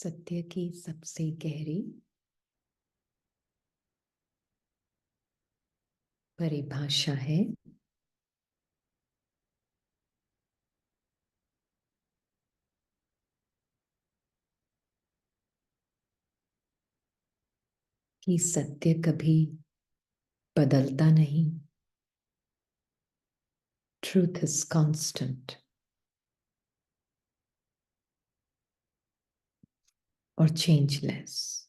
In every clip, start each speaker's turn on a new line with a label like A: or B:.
A: सत्य की सबसे गहरी परिभाषा है कि सत्य कभी बदलता नहीं। ट्रूथ इज कांस्टेंट और चेंजलेस।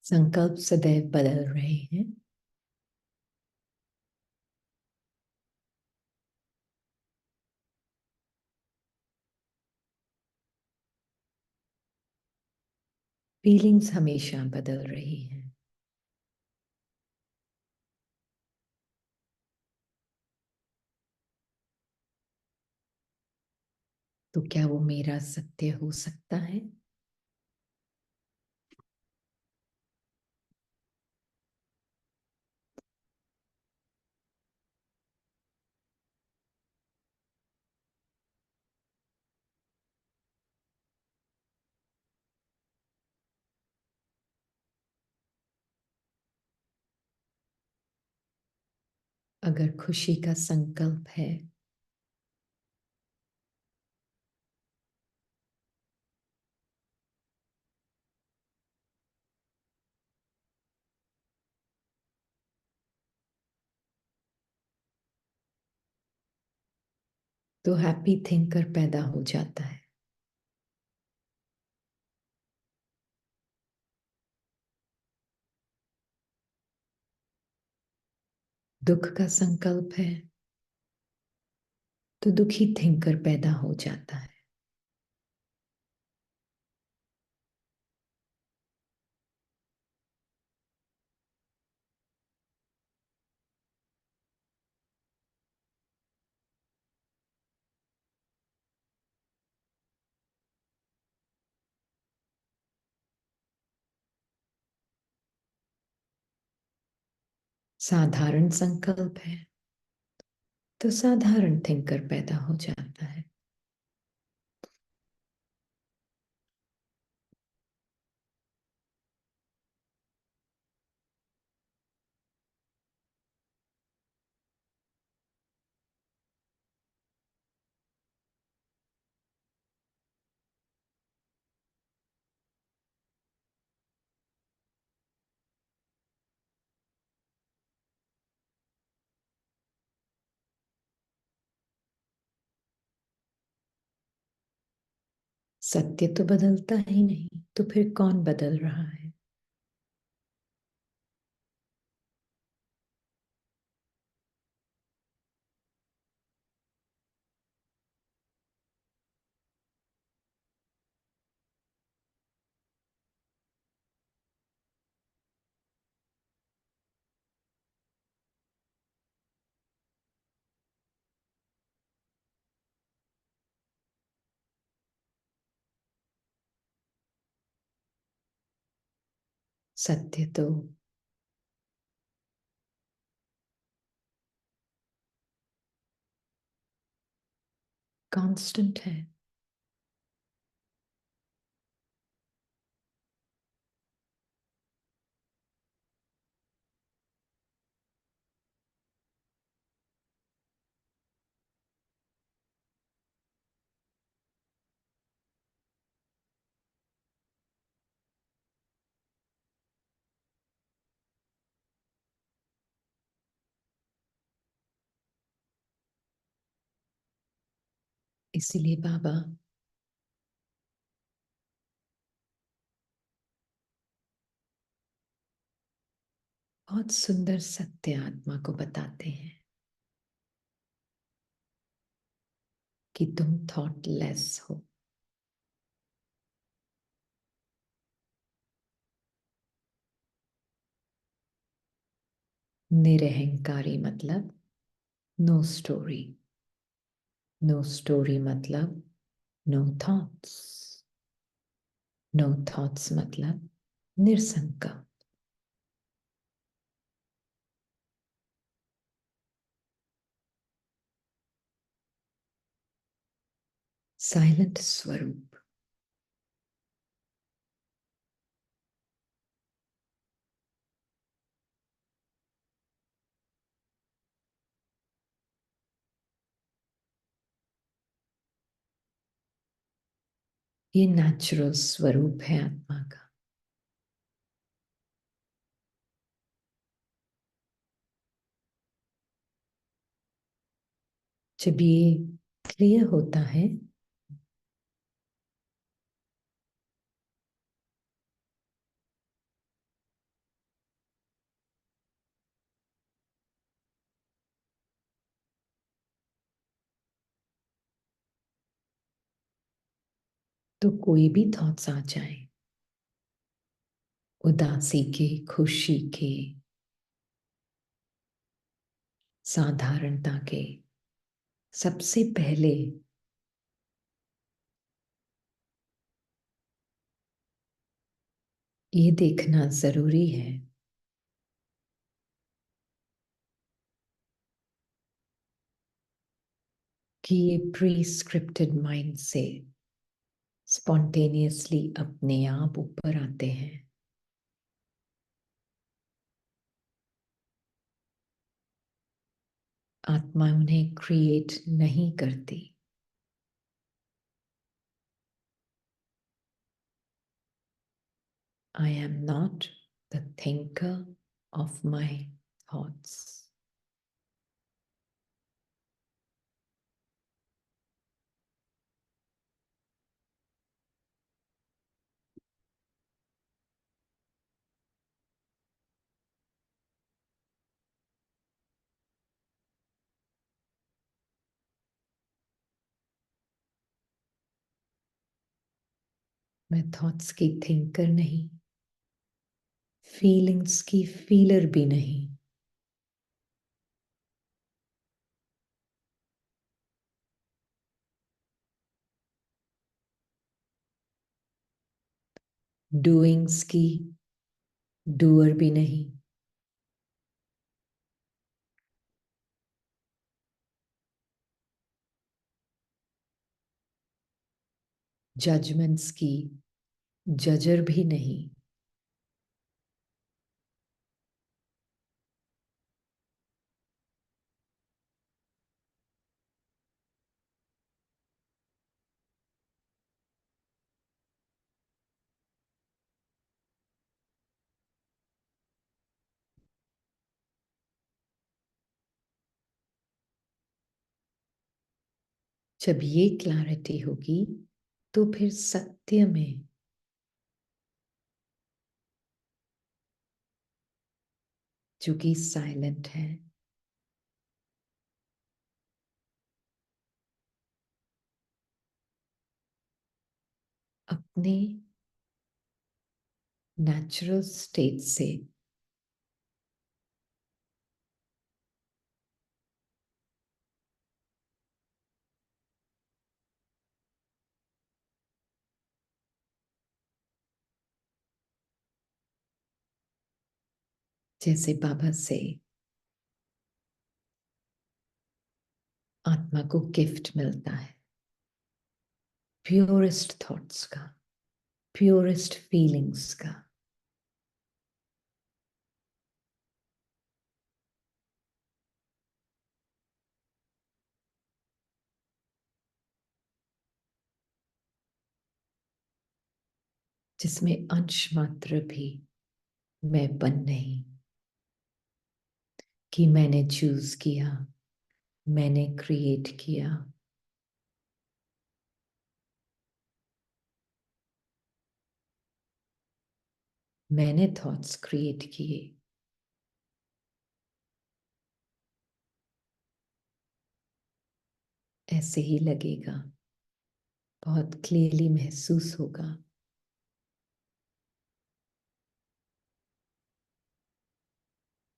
A: संकल्प सदैव बदल रहे हैं। फीलिंग्स हमेशा बदल रही हैं। तो क्या वो मेरा सत्य हो सकता है? अगर खुशी का संकल्प है तो हैप्पी थिंकर पैदा हो जाता है। दुख का संकल्प है तो दुखी थिंकर पैदा हो जाता है। साधारण संकल्प है तो साधारण थिंकर पैदा हो जाता है। सत्य तो बदलता ही नहीं, तो फिर कौन बदल रहा है? सत्य तो कांस्टेंट है। इसीलिए बाबा बहुत सुंदर सत्य आत्मा को बताते हैं कि तुम थॉटलेस हो। निरहंकारी मतलब नो स्टोरी। नो स्टोरी मतलब नो थॉट्स। नो थॉट्स मतलब निरसंकल्प। साइलेंट स्वरूप। ये नेचुरल स्वरूप है आत्मा का। जब ये क्लियर होता है तो कोई भी थॉट्स आ जाए, उदासी के, खुशी के, साधारणता के, सबसे पहले ये देखना जरूरी है कि ये प्री स्क्रिप्टेड माइंड से स्पॉन्टेनियसली अपने आप ऊपर आते हैं। आत्मा उन्हें क्रिएट नहीं करती। I am not the thinker of my thoughts. मैं थॉट्स की थिंकर नहीं, फीलिंग्स की फीलर भी नहीं। डूइंग्स की डूअर भी नहीं। जजमेंट्स की जजर भी नहीं। जब ये क्लैरिटी होगी तो फिर सत्य में जो कि साइलेंट है, अपने नेचुरल स्टेट से जैसे बाबा से आत्मा को गिफ्ट मिलता है प्योरेस्ट थॉट्स का, प्योरेस्ट फीलिंग्स का। जिसमें अंश मात्र भी मैंपन नहीं कि मैंने चूज किया, मैंने क्रिएट किया। मैंने थॉट्स क्रिएट किए। ऐसे ही लगेगा, बहुत क्लियरली महसूस होगा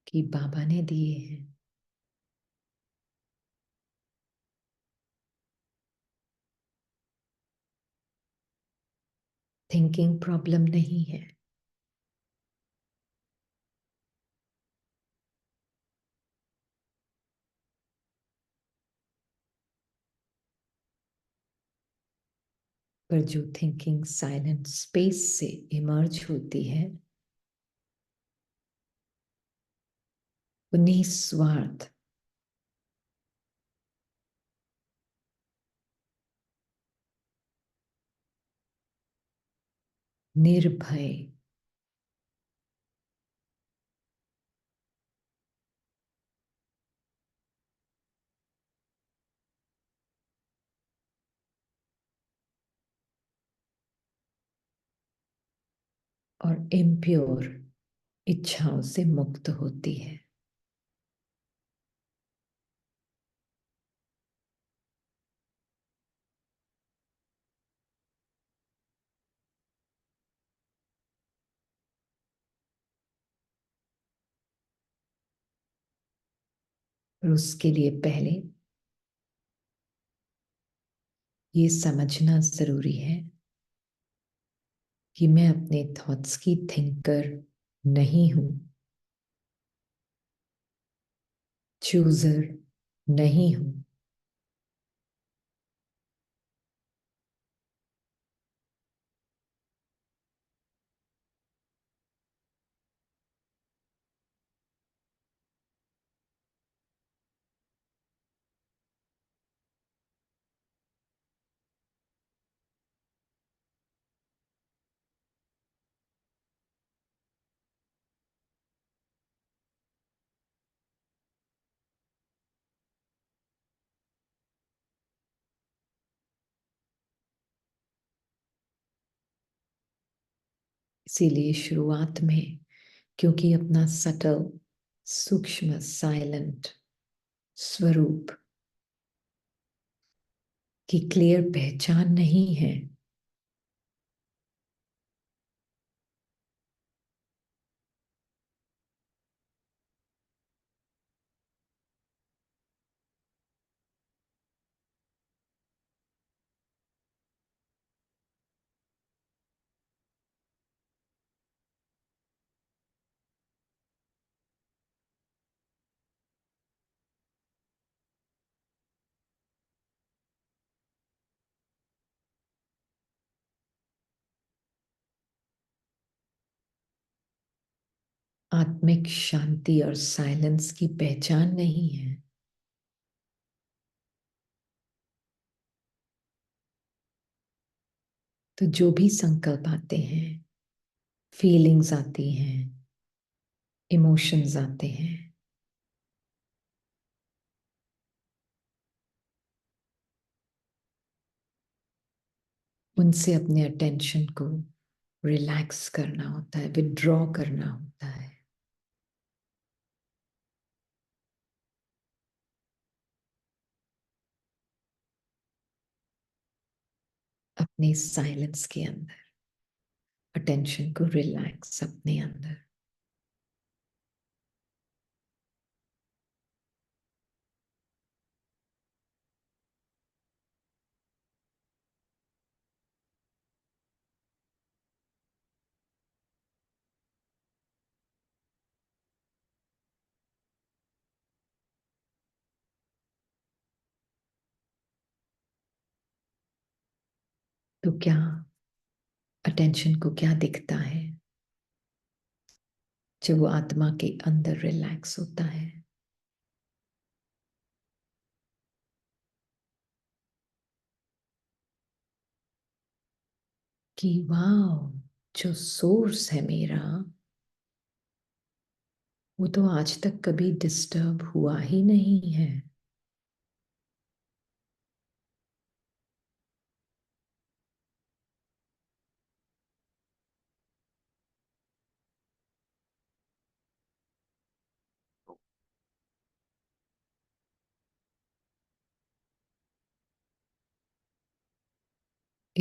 A: कि बाबा ने दिए हैं। थिंकिंग प्रॉब्लम नहीं है। पर जो थिंकिंग साइलेंट स्पेस से इमर्ज होती है, वो निस्वार्थ, निर्भय और इम्प्योर इच्छाओं से मुक्त होती है। और उसके लिए पहले ये समझना जरूरी है कि मैं अपने थॉट्स की थिंकर नहीं हूं, चूजर नहीं हूं। इसीलिए शुरुआत में, क्योंकि अपना सटल, सूक्ष्म, साइलेंट स्वरूप की क्लियर पहचान नहीं है, आत्मिक शांति और साइलेंस की पहचान नहीं है, तो जो भी संकल्प आते हैं, फीलिंग्स आती हैं, इमोशंस आते हैं, उनसे अपने अटेंशन को रिलैक्स करना होता है, विड्रॉ करना होता है, अपने साइलेंस के अंदर अटेंशन को रिलैक्स अपने अंदर। तो क्या अटेंशन को क्या दिखता है जब वो आत्मा के अंदर रिलैक्स होता है? कि वाह, जो सोर्स है मेरा, वो तो आज तक कभी डिस्टर्ब हुआ ही नहीं है।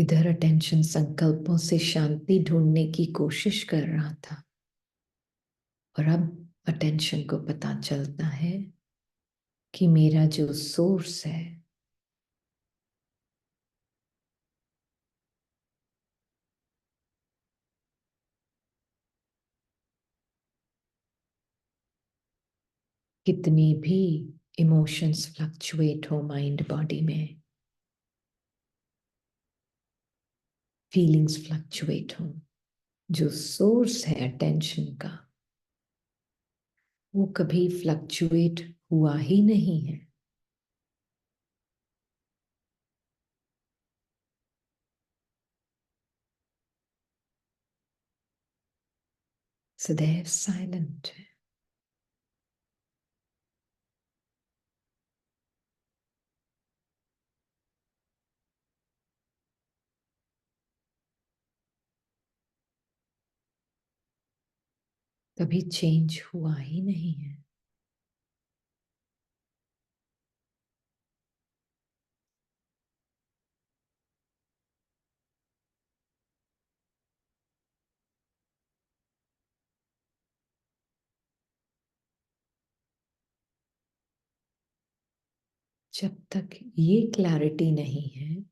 A: इधर अटेंशन संकल्पों से शांति ढूंढने की कोशिश कर रहा था, और अब अटेंशन को पता चलता है कि मेरा जो सोर्स है कितनी भी इमोशंस फ्लक्चुएट हो माइंड बॉडी में, फीलिंग्स फ्लक्चुएट हो, जो सोर्स है अटेंशन का वो कभी फ्लक्चुएट हुआ ही नहीं है। सदैव साइलेंट है। कभी चेंज हुआ ही नहीं है। जब तक ये क्लैरिटी नहीं है,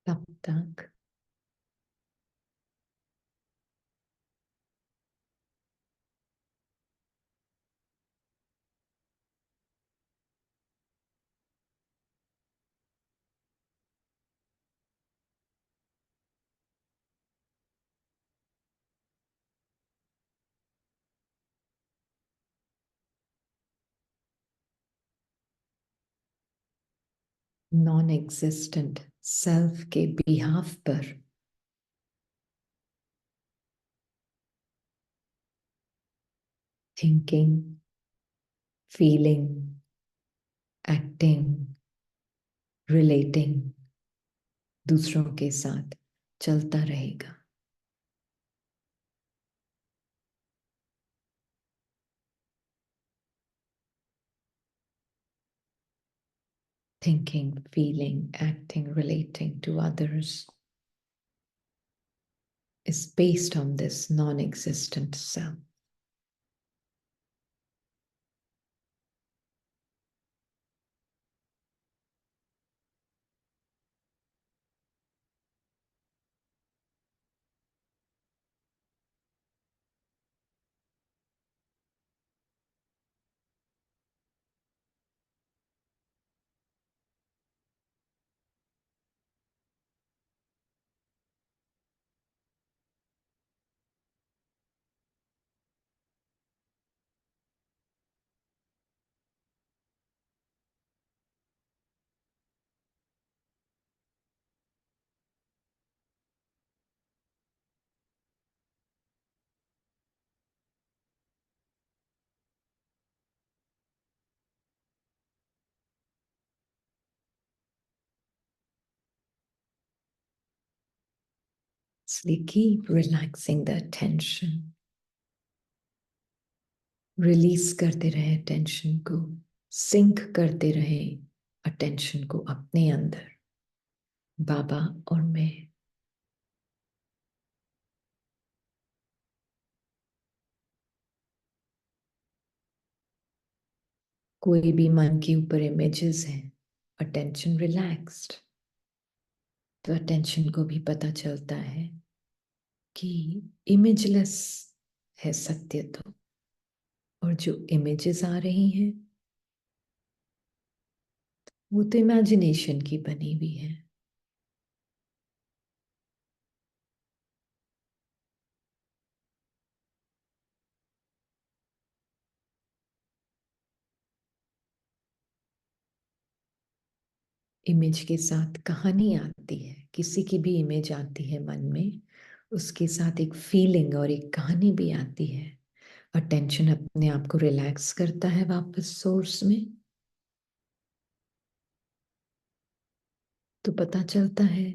A: तब तक नॉन एग्जिस्टेंट सेल्फ के बिहाफ पर थिंकिंग, फीलिंग, एक्टिंग, रिलेटिंग दूसरों के साथ चलता रहेगा। Thinking, feeling, acting, relating to others is based on this non-existent self. Actually keep relaxing the attention. Release करते रहे टेंशन को, सिंक करते रहे अटेंशन को अपने अंदर, बाबा और मैं। कोई भी मन के ऊपर इमेजेस हैं, अटेंशन रिलैक्स्ड, तो अटेंशन को भी पता चलता है कि इमेजलेस है सत्य, तो और जो इमेजेस आ रही हैं वो तो इमेजिनेशन की बनी हुई है। इमेज के साथ कहानी आती है, किसी की भी इमेज आती है मन में, उसके साथ एक फीलिंग और एक कहानी भी आती है। अटेंशन अपने आप को रिलैक्स करता है वापस सोर्स में, तो पता चलता है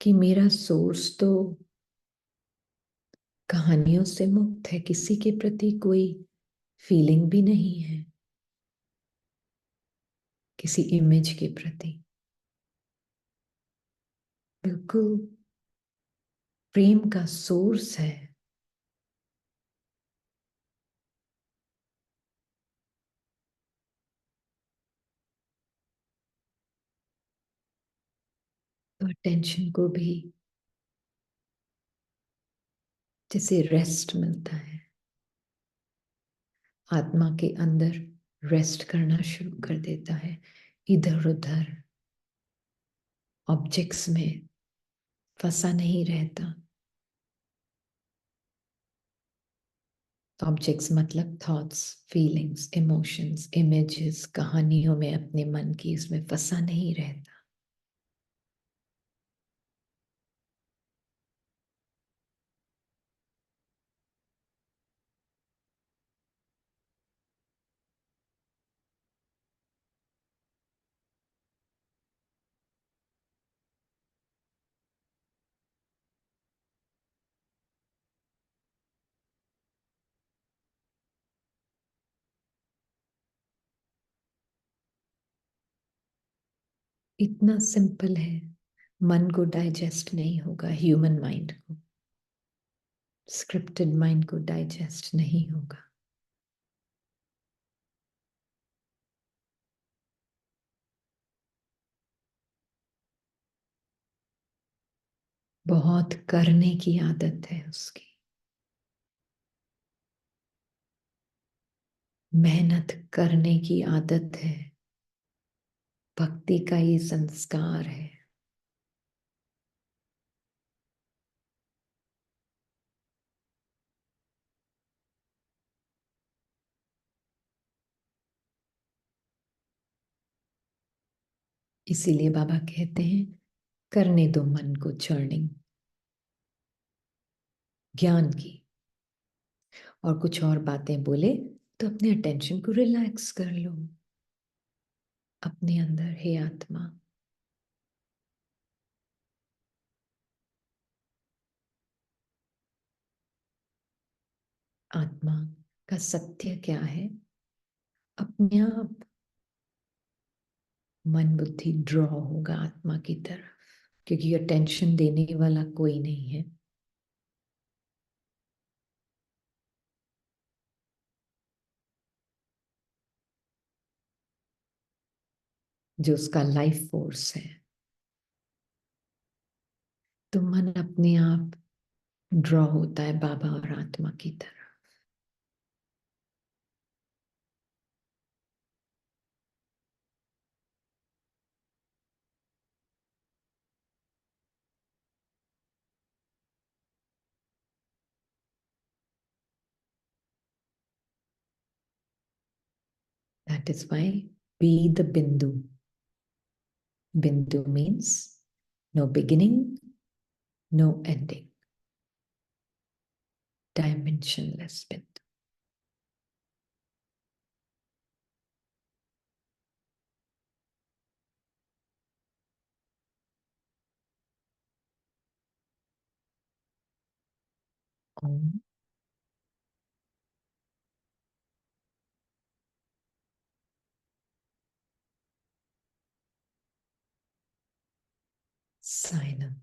A: कि मेरा सोर्स तो कहानियों से मुक्त है, किसी के प्रति कोई फीलिंग भी नहीं है, किसी इमेज के प्रति बिल्कुल प्रेम का सोर्स है। तो अटेंशन को भी जैसे रेस्ट मिलता है, आत्मा के अंदर रेस्ट करना शुरू कर देता है, इधर उधर ऑब्जेक्ट्स में फंसा नहीं रहता। ऑब्जेक्ट्स मतलब थॉट्स, फीलिंग्स, इमोशंस, इमेजेस, कहानियों में अपने मन की, इसमें फंसा नहीं रहता। इतना सिंपल है, मन को डाइजेस्ट नहीं होगा, ह्यूमन माइंड को, स्क्रिप्टेड माइंड को डाइजेस्ट नहीं होगा। बहुत करने की आदत है उसकी, मेहनत करने की आदत है, भक्ति का ये संस्कार है। इसीलिए बाबा कहते हैं करने दो मन को चर्निंग ज्ञान की, और कुछ और बातें बोले तो अपने अटेंशन को रिलैक्स कर लो अपने अंदर। हे आत्मा, आत्मा का सत्य क्या है? अपने आप मन बुद्धि ड्रॉ होगा आत्मा की तरफ, क्योंकि अटेंशन देने वाला कोई नहीं है। जो उसका लाइफ फोर्स है, तो मन अपने आप ड्रॉ होता है बाबा और आत्मा की तरफ। That is why be the bindu. Bindu means no beginning, no ending, dimensionless bindu. Om silence.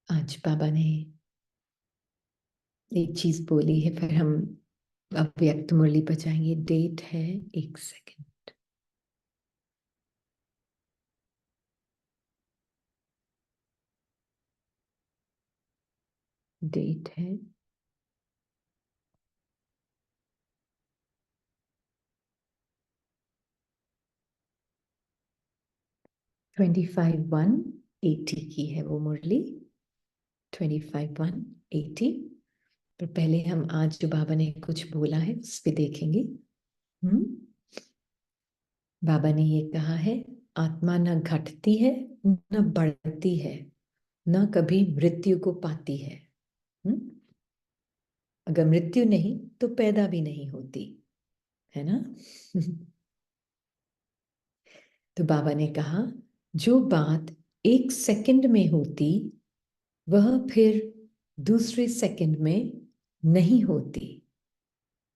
A: आज बाबा ने एक चीज बोली है, फिर हम अव्यक्त मुरली पर जाएंगे। डेट है, एक सेकेंड। डेट है 25/1 80 की है वो मुरली, 25/1/80। पर पहले हम आज जो बाबा ने कुछ बोला है उस पे देखेंगे। बाबा ने ये कहा है, आत्मा न घटती है न बढ़ती है, न कभी मृत्यु को पाती है। अगर मृत्यु नहीं तो पैदा भी नहीं होती है ना। तो बाबा ने कहा, जो बात 1 सेकंड में होती वह फिर दूसरे सेकंड में नहीं होती,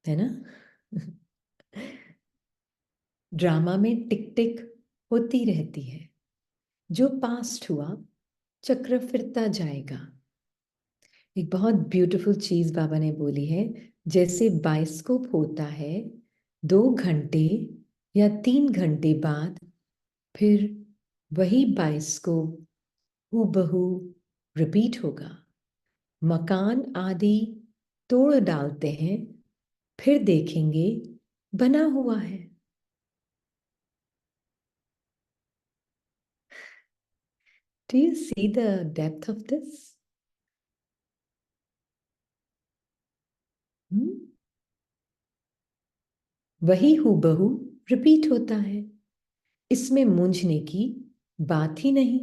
A: है ना। ड्रामा में टिक टिक होती रहती है, जो पास्ट हुआ चक्र फिरता जाएगा। एक बहुत ब्यूटीफुल चीज बाबा ने बोली है, जैसे बाइस्कोप होता है, 2 घंटे या 3 घंटे बाद फिर वही बाइस्कोप हूबहू रिपीट होगा। मकान आदि तोड़ डालते हैं, फिर देखेंगे बना हुआ है। Do you see the depth of this? वही हूबहू रिपीट होता है, इसमें मूंझने की बात ही नहीं।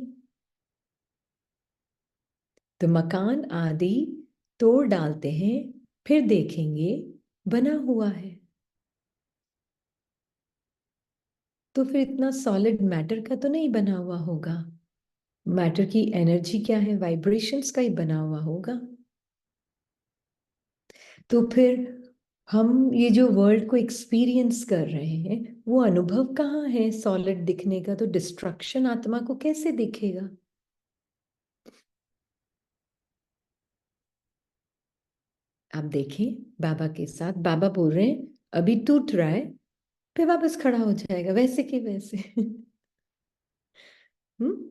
A: तो मकान आदि तोड़ डालते हैं, फिर देखेंगे बना हुआ है। तो फिर इतना सॉलिड मैटर का तो नहीं बना हुआ होगा। मैटर की एनर्जी क्या है, वाइब्रेशंस का ही बना हुआ होगा। तो फिर हम ये जो वर्ल्ड को एक्सपीरियंस कर रहे हैं, वो अनुभव कहाँ है सॉलिड दिखने का? तो डिस्ट्रक्शन आत्मा को कैसे दिखेगा? आप देखें बाबा के साथ, बाबा बोल रहे हैं अभी टूट रहा है, फिर वापस खड़ा हो जाएगा वैसे के वैसे। हम्म।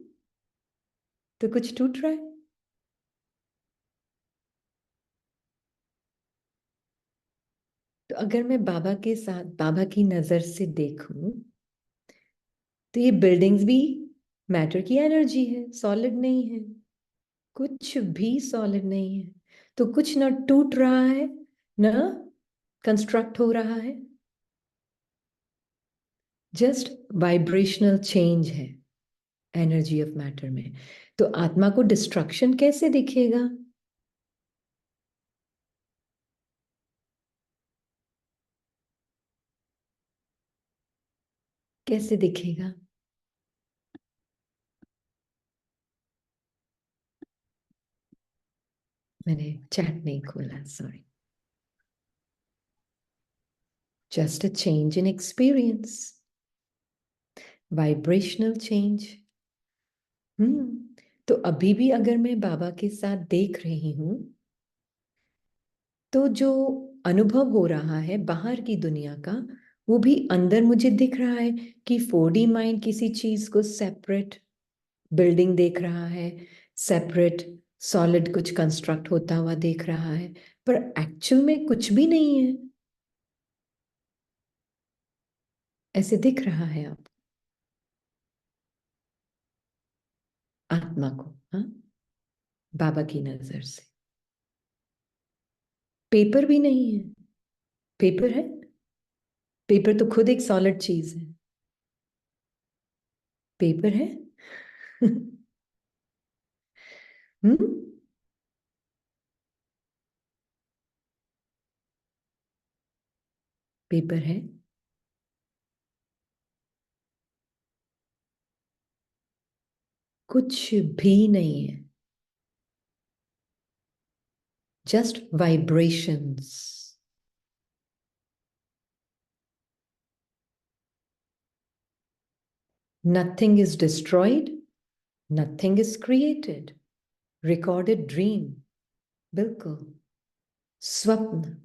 A: तो कुछ टूट रहा है। तो अगर मैं बाबा के साथ बाबा की नजर से देखूं, तो ये बिल्डिंग्स भी मैटर की एनर्जी है, सॉलिड नहीं है। कुछ भी सॉलिड नहीं है। तो कुछ ना टूट रहा है ना कंस्ट्रक्ट हो रहा है, जस्ट वाइब्रेशनल चेंज है एनर्जी ऑफ मैटर में। तो आत्मा को डिस्ट्रक्शन कैसे दिखेगा? कैसे दिखेगा? मैंने चैट नहीं खोला, sorry. Just a change in experience, vibrational change. तो अभी भी अगर मैं बाबा के साथ देख रही हूं, तो जो अनुभव हो रहा है बाहर की दुनिया का, वो भी अंदर मुझे दिख रहा है कि 4D माइंड किसी चीज को सेपरेट बिल्डिंग देख रहा है, सेपरेट सॉलिड कुछ कंस्ट्रक्ट होता हुआ देख रहा है, पर एक्चुअल में कुछ भी नहीं है। ऐसे दिख रहा है आप आत्मा को, हाँ, बाबा की नजर से। पेपर भी नहीं है। पेपर है? पेपर तो खुद एक सॉलिड चीज है। पेपर है। हम्म। पेपर है। कुछ भी नहीं है, just vibrations. Nothing is destroyed, nothing is created. Recorded dream, बिल्कुल स्वप्न।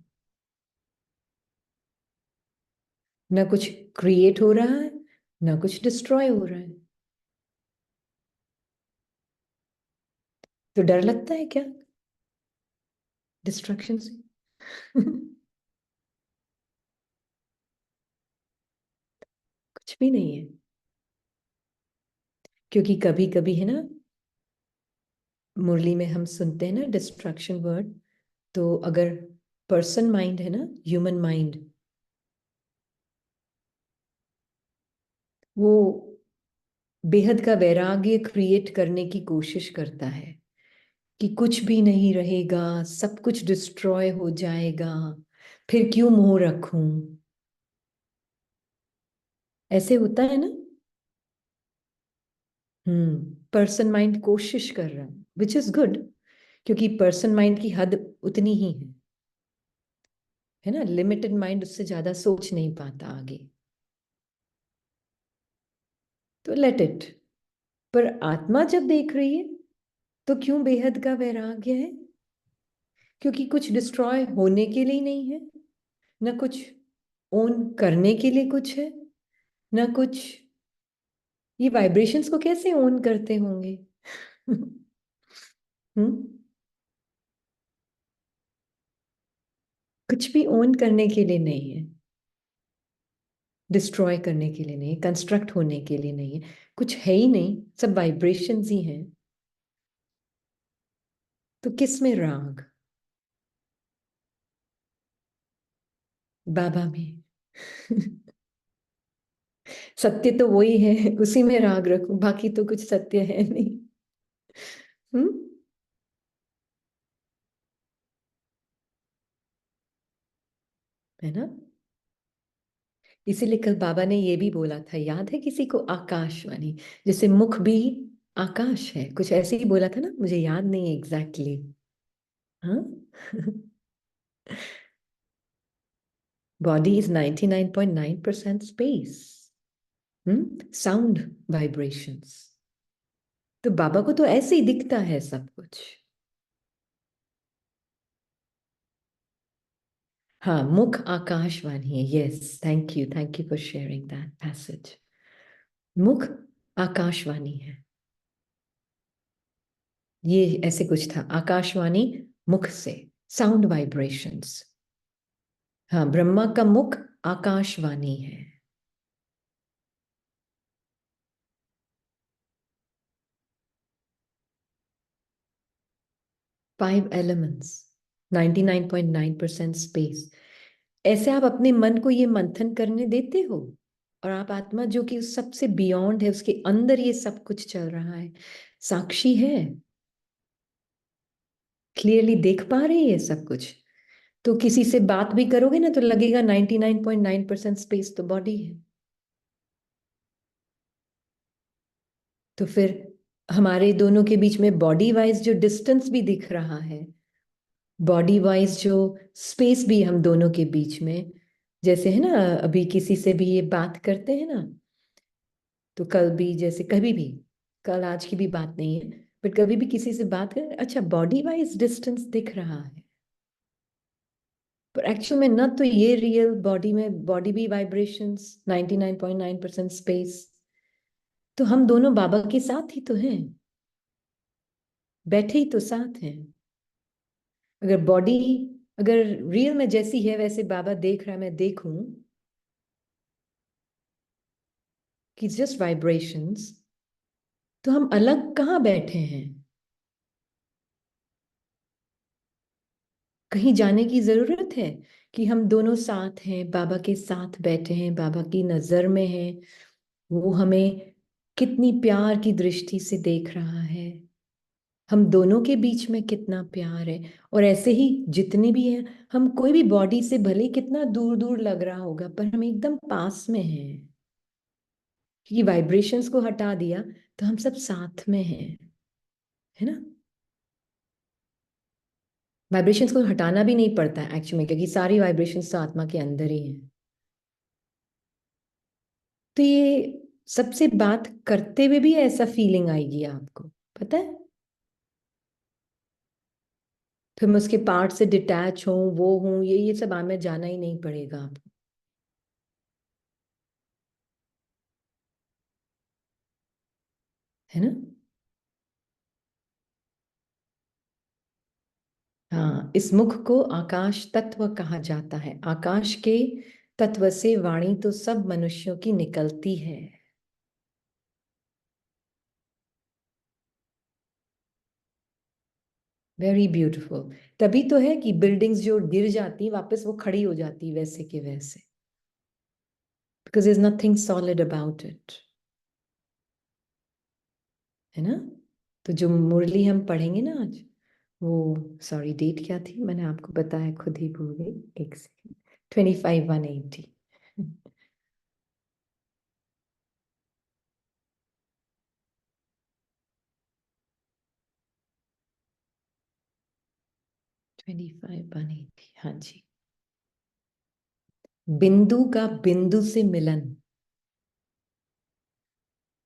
A: ना कुछ क्रिएट हो रहा है, ना कुछ डिस्ट्रॉय हो रहा है। तो डर लगता है क्या डिस्ट्रक्शन से? कुछ भी नहीं है। क्योंकि कभी कभी है ना, मुरली में हम सुनते हैं ना डिस्ट्रक्शन वर्ड, तो अगर पर्सन माइंड है ना, ह्यूमन माइंड, वो बेहद का वैराग्य क्रिएट करने की कोशिश करता है कि कुछ भी नहीं रहेगा, सब कुछ डिस्ट्रॉय हो जाएगा, फिर क्यों मोह रखूं। ऐसे होता है ना। पर्सन माइंड कोशिश कर रहा है, विच इज गुड, क्योंकि पर्सन माइंड की हद उतनी ही है ना। लिमिटेड माइंड उससे ज्यादा सोच नहीं पाता आगे, तो लेट इट। पर आत्मा जब देख रही है तो क्यों बेहद का वैराग्य है? क्योंकि कुछ डिस्ट्रॉय होने के लिए नहीं है, ना कुछ ओन करने के लिए कुछ है, ना कुछ। ये वाइब्रेशंस को कैसे ओन करते होंगे? हम्म कुछ भी ओन करने के लिए नहीं है, डिस्ट्रॉय करने के लिए नहीं है, कंस्ट्रक्ट होने के लिए नहीं है, कुछ है ही नहीं, सब वाइब्रेशंस ही हैं। तो किस में राग? बाबा में। सत्य तो वही है, उसी में राग रखो, बाकी तो कुछ सत्य है नहीं। हम्म है ना। इसीलिए कल बाबा ने ये भी बोला था, याद है किसी को? आकाशवाणी, जैसे मुख भी आकाश है, कुछ ऐसे ही बोला था ना, मुझे याद नहीं एग्जैक्टली। हाँ। Body is 99.9% space. Sound vibrations. तो बाबा को तो ऐसे ही दिखता है सब कुछ। हाँ, मुख आकाशवाणी है। Yes, thank you for sharing that passage. मुख आकाशवाणी है। ये ऐसे कुछ था, आकाशवाणी मुख से, साउंड वाइब्रेशंस। हाँ, ब्रह्मा का मुख आकाशवाणी है। 5 एलिमेंट्स, 99.9% स्पेस। ऐसे आप अपने मन को ये मंथन करने देते हो, और आप आत्मा जो कि उस सबसे बियॉन्ड है, उसके अंदर ये सब कुछ चल रहा है, साक्षी है, क्लियरली देख पा रही है सब कुछ। तो किसी से बात भी करोगे ना, तो लगेगा 99.9% स्पेस तो बॉडी है। तो फिर हमारे दोनों के बीच में बॉडी वाइज जो डिस्टेंस भी दिख रहा है, बॉडी वाइज जो स्पेस भी हम दोनों के बीच में, जैसे है ना, अभी किसी से भी ये बात करते हैं ना, तो कल भी, जैसे कभी भी, कल आज की भी बात नहीं है, बट कभी भी किसी से बात करें, अच्छा बॉडी वाइज डिस्टेंस दिख रहा है, पर एक्चुअल में ना, तो ये रियल बॉडी में, बॉडी भी वाइब्रेशंस, 99.9% स्पेस। तो हम दोनों बाबा के साथ ही तो हैं, बैठे ही तो साथ हैं। अगर बॉडी, अगर रियल में जैसी है वैसे बाबा देख रहा है, मैं देखूं कि जस्ट वाइब्रेशंस, तो हम अलग कहाँ बैठे हैं? कहीं जाने की जरूरत है कि हम दोनों साथ हैं, बाबा के साथ बैठे हैं, बाबा की नजर में हैं, वो हमें कितनी प्यार की दृष्टि से देख रहा है, हम दोनों के बीच में कितना प्यार है। और ऐसे ही जितने भी हैं, हम कोई भी बॉडी से भले कितना दूर दूर लग रहा होगा, पर हम एकदम पास में हैं, क्योंकि वाइब्रेशंस को हटा दिया तो हम सब साथ में हैं, है ना। वाइब्रेशंस को हटाना भी नहीं पड़ता है एक्चुअली, क्योंकि सारी वाइब्रेशंस तो आत्मा के अंदर ही हैं। तो ये सबसे बात करते हुए भी ऐसा फीलिंग आएगी आपको, पता है। फिर मैं उसके पार्ट से डिटैच हूँ, वो हूँ, ये सब हमें जाना ही नहीं पड़ेगा आपको, है ना। हाँ, इस मुख को आकाश तत्व कहा जाता है। आकाश के तत्व से वाणी तो सब मनुष्यों की निकलती है। Very beautiful. तभी तो है कि बिल्डिंग्स जो गिर जाती वापस वो खड़ी हो जाती वैसे के वैसे, because is nothing solid about it, है ना। तो जो मुरली हम पढ़ेंगे ना आज, वो, सॉरी डेट क्या थी, मैंने आपको बताया खुद ही भूल गई, एक सेकेंड, 25/180। 25/180, हाँ जी। बिंदु का बिंदु से मिलन।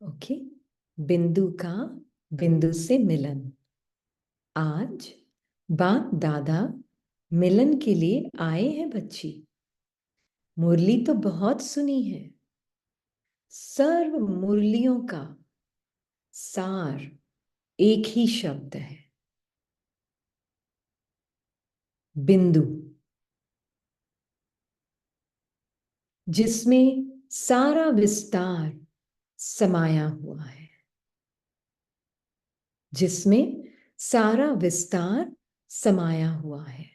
A: ओके, बिंदु का बिंदु से मिलन। आज बाप दादा मिलन के लिए आए हैं बच्ची। मुरली तो बहुत सुनी है, सर्व मुरलियों का सार एक ही शब्द है, बिंदु, जिसमें सारा विस्तार समाया हुआ है, जिसमें सारा विस्तार समाया हुआ है।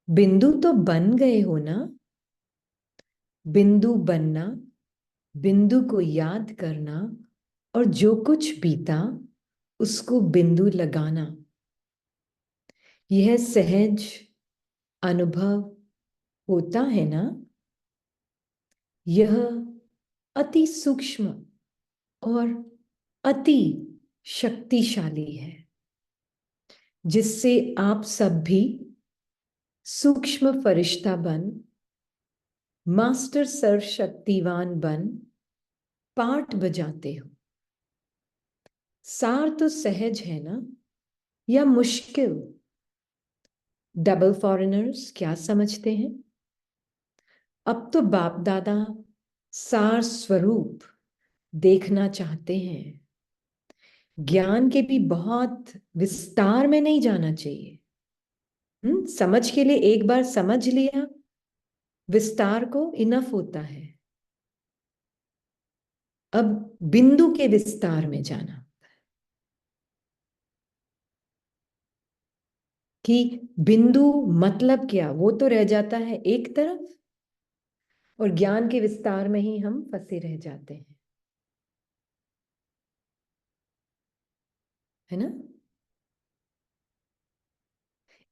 A: बिंदु तो बन गए हो ना, बिंदु बनना, बिंदु को याद करना, और जो कुछ बीता उसको बिंदु लगाना, यह सहज अनुभव होता है ना। यह अति सूक्ष्म और अति शक्तिशाली है, जिससे आप सब भी सूक्ष्म फरिश्ता बन, मास्टर सर्वशक्तिवान बन पाठ बजाते हो। सार तो सहज है ना, या मुश्किल? डबल फॉरेनर्स क्या समझते हैं? अब तो बाप दादा सार स्वरूप देखना चाहते हैं। ज्ञान के भी बहुत विस्तार में नहीं जाना चाहिए। समझ के लिए एक बार समझ लिया, विस्तार को इनफ होता है। अब बिंदु के विस्तार में जाना, कि बिंदु मतलब क्या, वो तो रह जाता है एक तरफ, और ज्ञान के विस्तार में ही हम फंसे रह जाते हैं, है ना।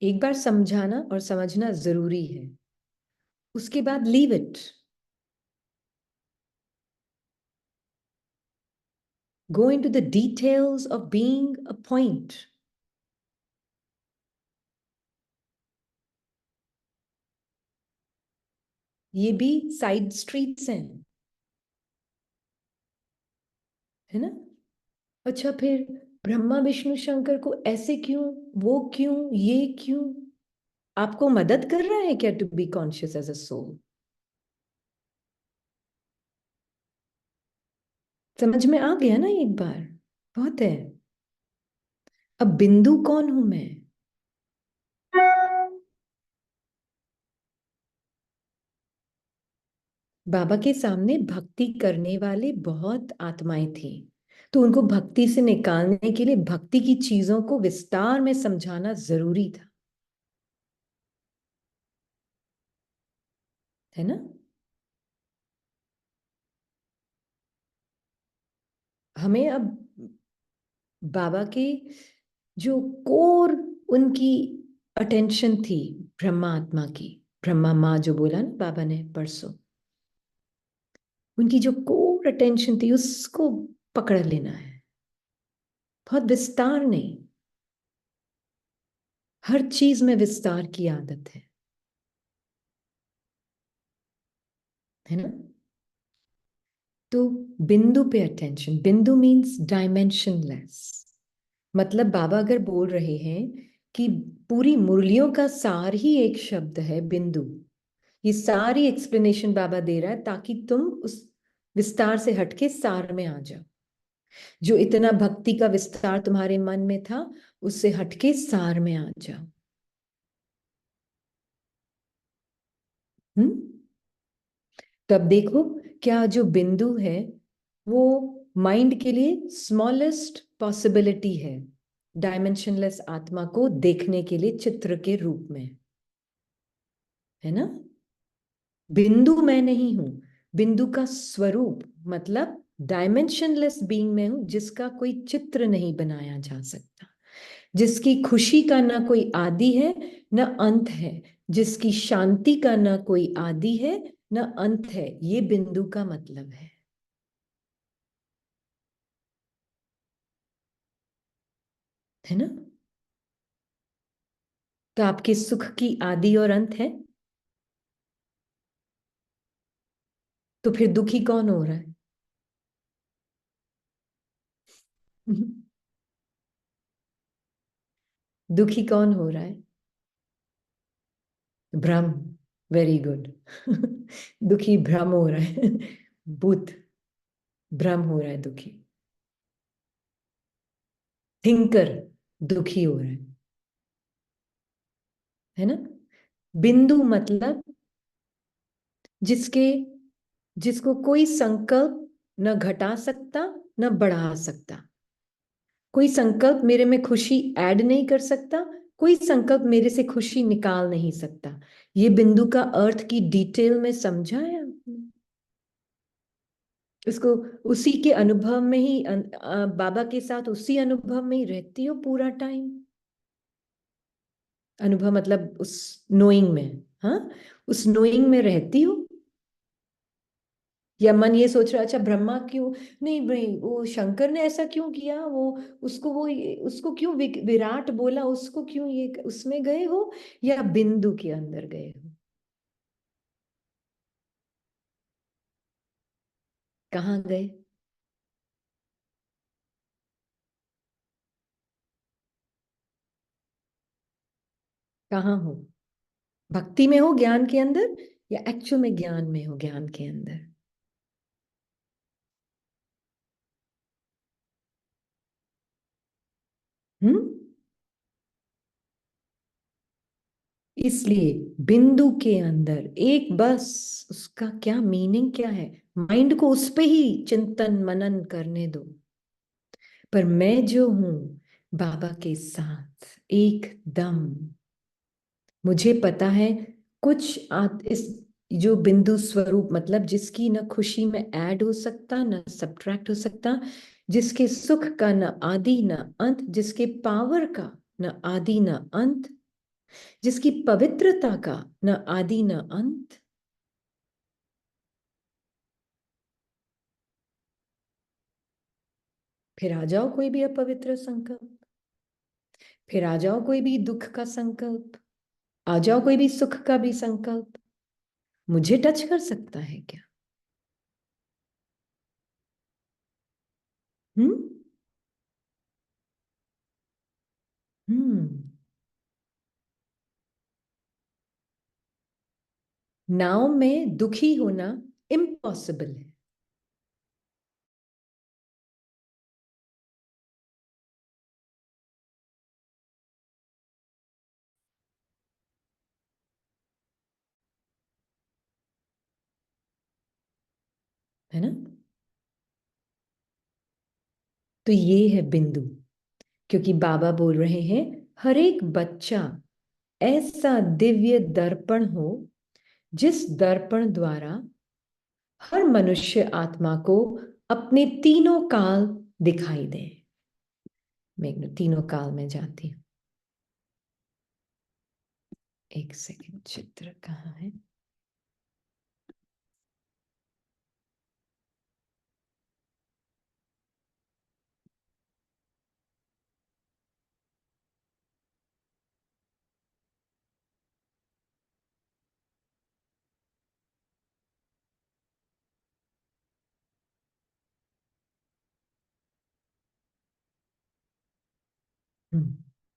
A: एक बार समझाना और समझना जरूरी है, उसके बाद leave it, go into the details of being a point. ये भी साइड स्ट्रीट्स हैं, है ना। अच्छा, फिर ब्रह्मा विष्णु शंकर को ऐसे क्यों, वो क्यों, ये क्यों? आपको मदद कर रहा है क्या to be conscious as a soul? समझ में आ गया ना एक बार? बहुत है। अब बिंदु कौन हूं मैं? बाबा के सामने भक्ति करने वाले बहुत आत्माएं थी, तो उनको भक्ति से निकालने के लिए भक्ति की चीजों को विस्तार में समझाना जरूरी था, है ना। हमें अब बाबा के जो कोर, उनकी अटेंशन थी ब्रह्मा आत्मा की, ब्रह्मा माँ जो बोला ना बाबा ने परसों, उनकी जो कोर अटेंशन थी उसको पकड़ लेना है, बहुत विस्तार नहीं। हर चीज में विस्तार की आदत है ना। तो बिंदु पे अटेंशन, बिंदु मीन्स डायमेंशनलेस। मतलब बाबा अगर बोल रहे हैं कि पूरी मुरलियों का सार ही एक शब्द है बिंदु, ये सारी एक्सप्लेनेशन बाबा दे रहा है ताकि तुम उस विस्तार से हटके सार में आ जाओ। जो इतना भक्ति का विस्तार तुम्हारे मन में था, उससे हटके सार में आ जाओ। हम्म। तब देखो, क्या जो बिंदु है वो माइंड के लिए स्मॉलेस्ट पॉसिबिलिटी है, डायमेंशनलेस आत्मा को देखने के लिए चित्र के रूप में, है ना। बिंदु मैं नहीं हूं, बिंदु का स्वरूप मतलब डायमेंशनलेस बीइंग में हूं, जिसका कोई चित्र नहीं बनाया जा सकता, जिसकी खुशी का ना कोई आदि है ना अंत है, जिसकी शांति का ना कोई आदि है ना अंत है। ये बिंदु का मतलब है ना। तो आपके सुख की आदि और अंत है, तो फिर दुखी कौन हो रहा है? दुखी कौन हो रहा है? भ्रम। Very good. दुखी भ्रम हो रहा है। बुध। भ्रम हो रहा है दुखी। थिंकर दुखी हो रहा है ना। बिंदु मतलब जिसके जिसको कोई संकल्प न घटा सकता न बढ़ा सकता, कोई संकल्प मेरे में खुशी ऐड नहीं कर सकता, कोई संकल्प मेरे से खुशी निकाल नहीं सकता। ये बिंदु का अर्थ की डिटेल में समझा है आपने? उसको उसी के अनुभव में ही बाबा के साथ उसी अनुभव में ही रहती हो पूरा टाइम। अनुभव मतलब उस नोइंग में, हाँ, उस नोइंग में रहती हो। या मन ये सोच रहा अच्छा ब्रह्मा क्यों नहीं भाई, वो शंकर ने ऐसा क्यों किया, वो उसको वो उसको क्यों विराट बोला, उसको क्यों ये उसमें गए हो, या बिंदु के अंदर गए हो? कहाँ गए? कहाँ हो? भक्ति में हो, ज्ञान के अंदर, या एक्चुअल में ज्ञान में हो, ज्ञान के अंदर? हम्म। इसलिए बिंदु के अंदर एक बस, उसका क्या मीनिंग क्या है, माइंड को उस पे ही चिंतन मनन करने दो। पर मैं जो हूं बाबा के साथ एकदम, मुझे पता है कुछ इस जो बिंदु स्वरूप मतलब जिसकी न खुशी में ऐड हो सकता न सब्ट्रैक्ट हो सकता, जिसके सुख का न आदि न अंत, जिसके पावर का न आदि न अंत, जिसकी पवित्रता का न आदि न अंत। फिर आ जाओ कोई भी अपवित्र संकल्प, फिर आ जाओ कोई भी दुख का संकल्प, आ जाओ कोई भी सुख का भी संकल्प, मुझे टच कर सकता है क्या? हम्म। हम्म। नाव में दुखी होना इम्पॉसिबल है ना। तो ये है बिंदु, क्योंकि बाबा बोल रहे हैं हर एक बच्चा ऐसा दिव्य दर्पण हो, जिस दर्पण द्वारा हर मनुष्य आत्मा को अपने तीनों काल दिखाई दे। मैं तीनों काल में जाती हूँ। एक सेकंड, चित्र कहाँ है?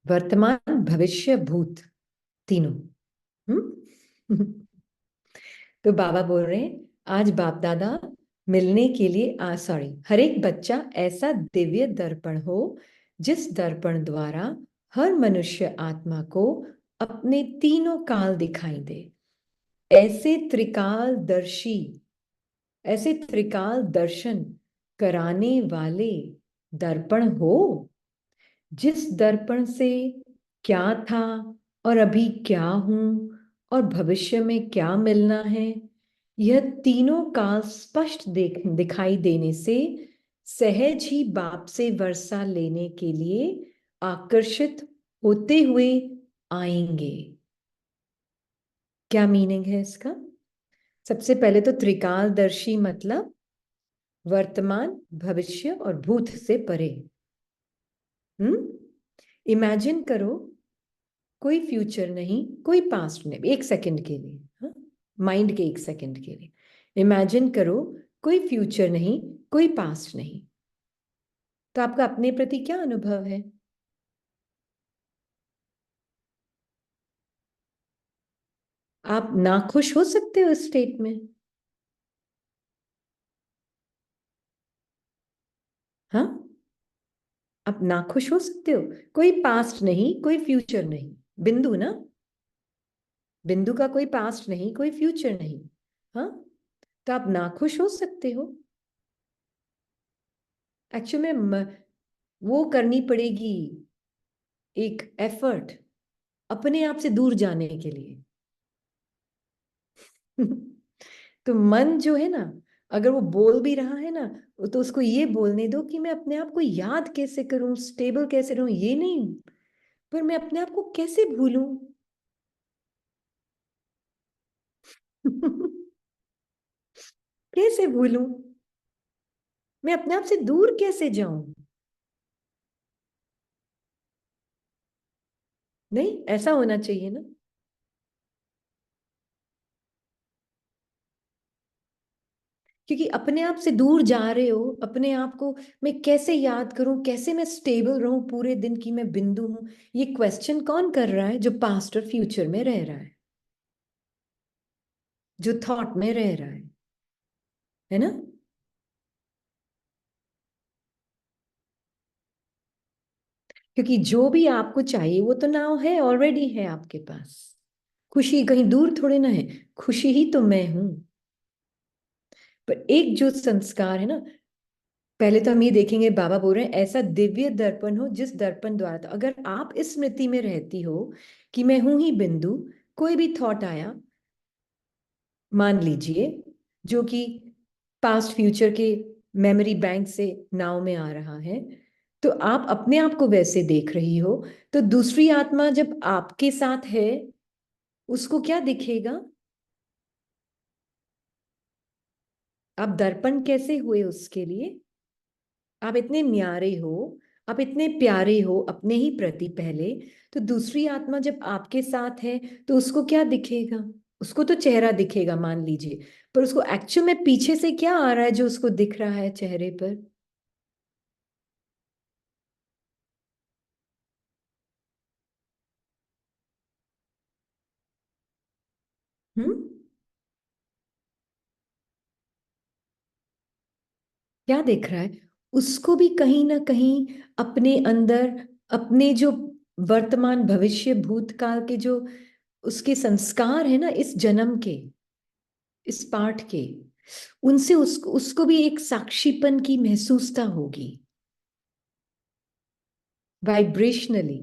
A: वर्तमान भविष्य भूत, तीनों। हम्म। तो बाबा बोल रहे हैं आज बाप दादा मिलने के लिए सॉरी, हर एक बच्चा ऐसा दिव्य दर्पण हो, जिस दर्पण द्वारा हर मनुष्य आत्मा को अपने तीनों काल दिखाई दे। ऐसे त्रिकाल दर्शी, ऐसे त्रिकाल दर्शन कराने वाले दर्पण हो, जिस दर्पण से क्या था और अभी क्या हूं और भविष्य में क्या मिलना है, यह तीनों काल स्पष्ट दिखाई देने से सहज ही बाप से वर्षा लेने के लिए आकर्षित होते हुए आएंगे। क्या मीनिंग है इसका? सबसे पहले तो त्रिकालदर्शी मतलब वर्तमान, भविष्य और भूत से परे। इमेजिन करो, कोई फ्यूचर नहीं, कोई पास्ट नहीं, एक सेकंड के लिए, हाँ, माइंड के एक सेकंड के लिए इमेजिन करो, कोई फ्यूचर नहीं, कोई पास्ट नहीं, तो आपका अपने प्रति क्या अनुभव है? आप नाखुश हो सकते हो इस स्टेट में? हाँ, आप नाखुश हो सकते हो। कोई पास्ट नहीं, कोई फ्यूचर नहीं, बिंदु ना, बिंदु का कोई पास्ट नहीं, कोई फ्यूचर नहीं। हाँ, तो आप नाखुश हो सकते हो। एक्चुअली में वो करनी पड़ेगी एक एफर्ट अपने आप से दूर जाने के लिए। तो मन जो है ना, अगर वो बोल भी रहा है ना, तो उसको ये बोलने दो कि मैं अपने आप को याद कैसे करूं, स्टेबल कैसे रहूं, ये नहीं, पर मैं अपने आप को कैसे भूलूं। कैसे भूलूं, मैं अपने आप से दूर कैसे जाऊं? नहीं, ऐसा होना चाहिए ना। क्योंकि अपने आप से दूर जा रहे हो, अपने आप को मैं कैसे याद करूं, कैसे मैं स्टेबल रहूं पूरे दिन की मैं बिंदु हूं, ये क्वेश्चन कौन कर रहा है? जो पास्ट और फ्यूचर में रह रहा है, जो थॉट में रह रहा है ना? क्योंकि जो भी आपको चाहिए वो तो नाउ है, ऑलरेडी है आपके पास। खुशी कहीं दूर थोड़े ना है, खुशी ही तो मैं हूं। पर एक जो संस्कार है ना, पहले तो हम ये देखेंगे, बाबा बोल रहे हैं ऐसा दिव्य दर्पण हो जिस दर्पण द्वारा, तो अगर आप इस स्मृति में रहती हो कि मैं हूं ही बिंदु, कोई भी थॉट आया, मान लीजिए, जो कि पास्ट फ्यूचर के मेमोरी बैंक से नाव में आ रहा है, तो आप अपने आप को वैसे देख रही हो, तो दूसरी आत्मा जब आपके साथ है, उसको क्या दिखेगा? आप दर्पण कैसे हुए उसके लिए? आप इतने न्यारे हो, आप इतने प्यारे हो अपने ही प्रति पहले, तो दूसरी आत्मा जब आपके साथ है, तो उसको क्या दिखेगा? उसको तो चेहरा दिखेगा मान लीजिए, पर उसको एक्चुअल में पीछे से क्या आ रहा है जो उसको दिख रहा है चेहरे पर? हम्म, क्या दिख रहा है? उसको भी कहीं ना कहीं अपने अंदर, अपने जो वर्तमान, भविष्य, भूतकाल के जो उसके संस्कार है ना, इस जन्म के, इस पाठ के, उनसे उसको उसको भी एक साक्षीपन की महसूसता होगी, वाइब्रेशनली।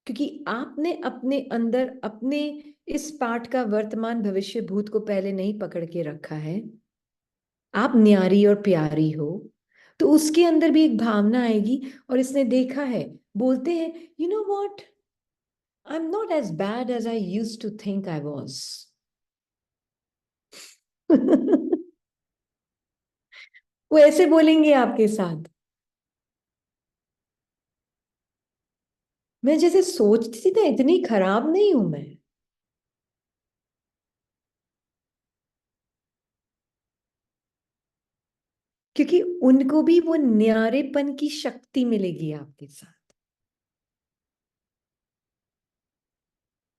A: क्योंकि आपने अपने अंदर अपने इस पाठ का वर्तमान, भविष्य, भूत को पहले नहीं पकड़ के रखा है। आप न्यारी और प्यारी हो, तो उसके अंदर भी एक भावना आएगी, और इसने देखा है, बोलते हैं, you know what, I am not as bad as I used to think I was. वो ऐसे बोलेंगे आपके साथ, मैं जैसे सोचती थी ना, इतनी खराब नहीं हूं मैं। क्योंकि उनको भी वो न्यारेपन की शक्ति मिलेगी आपके साथ,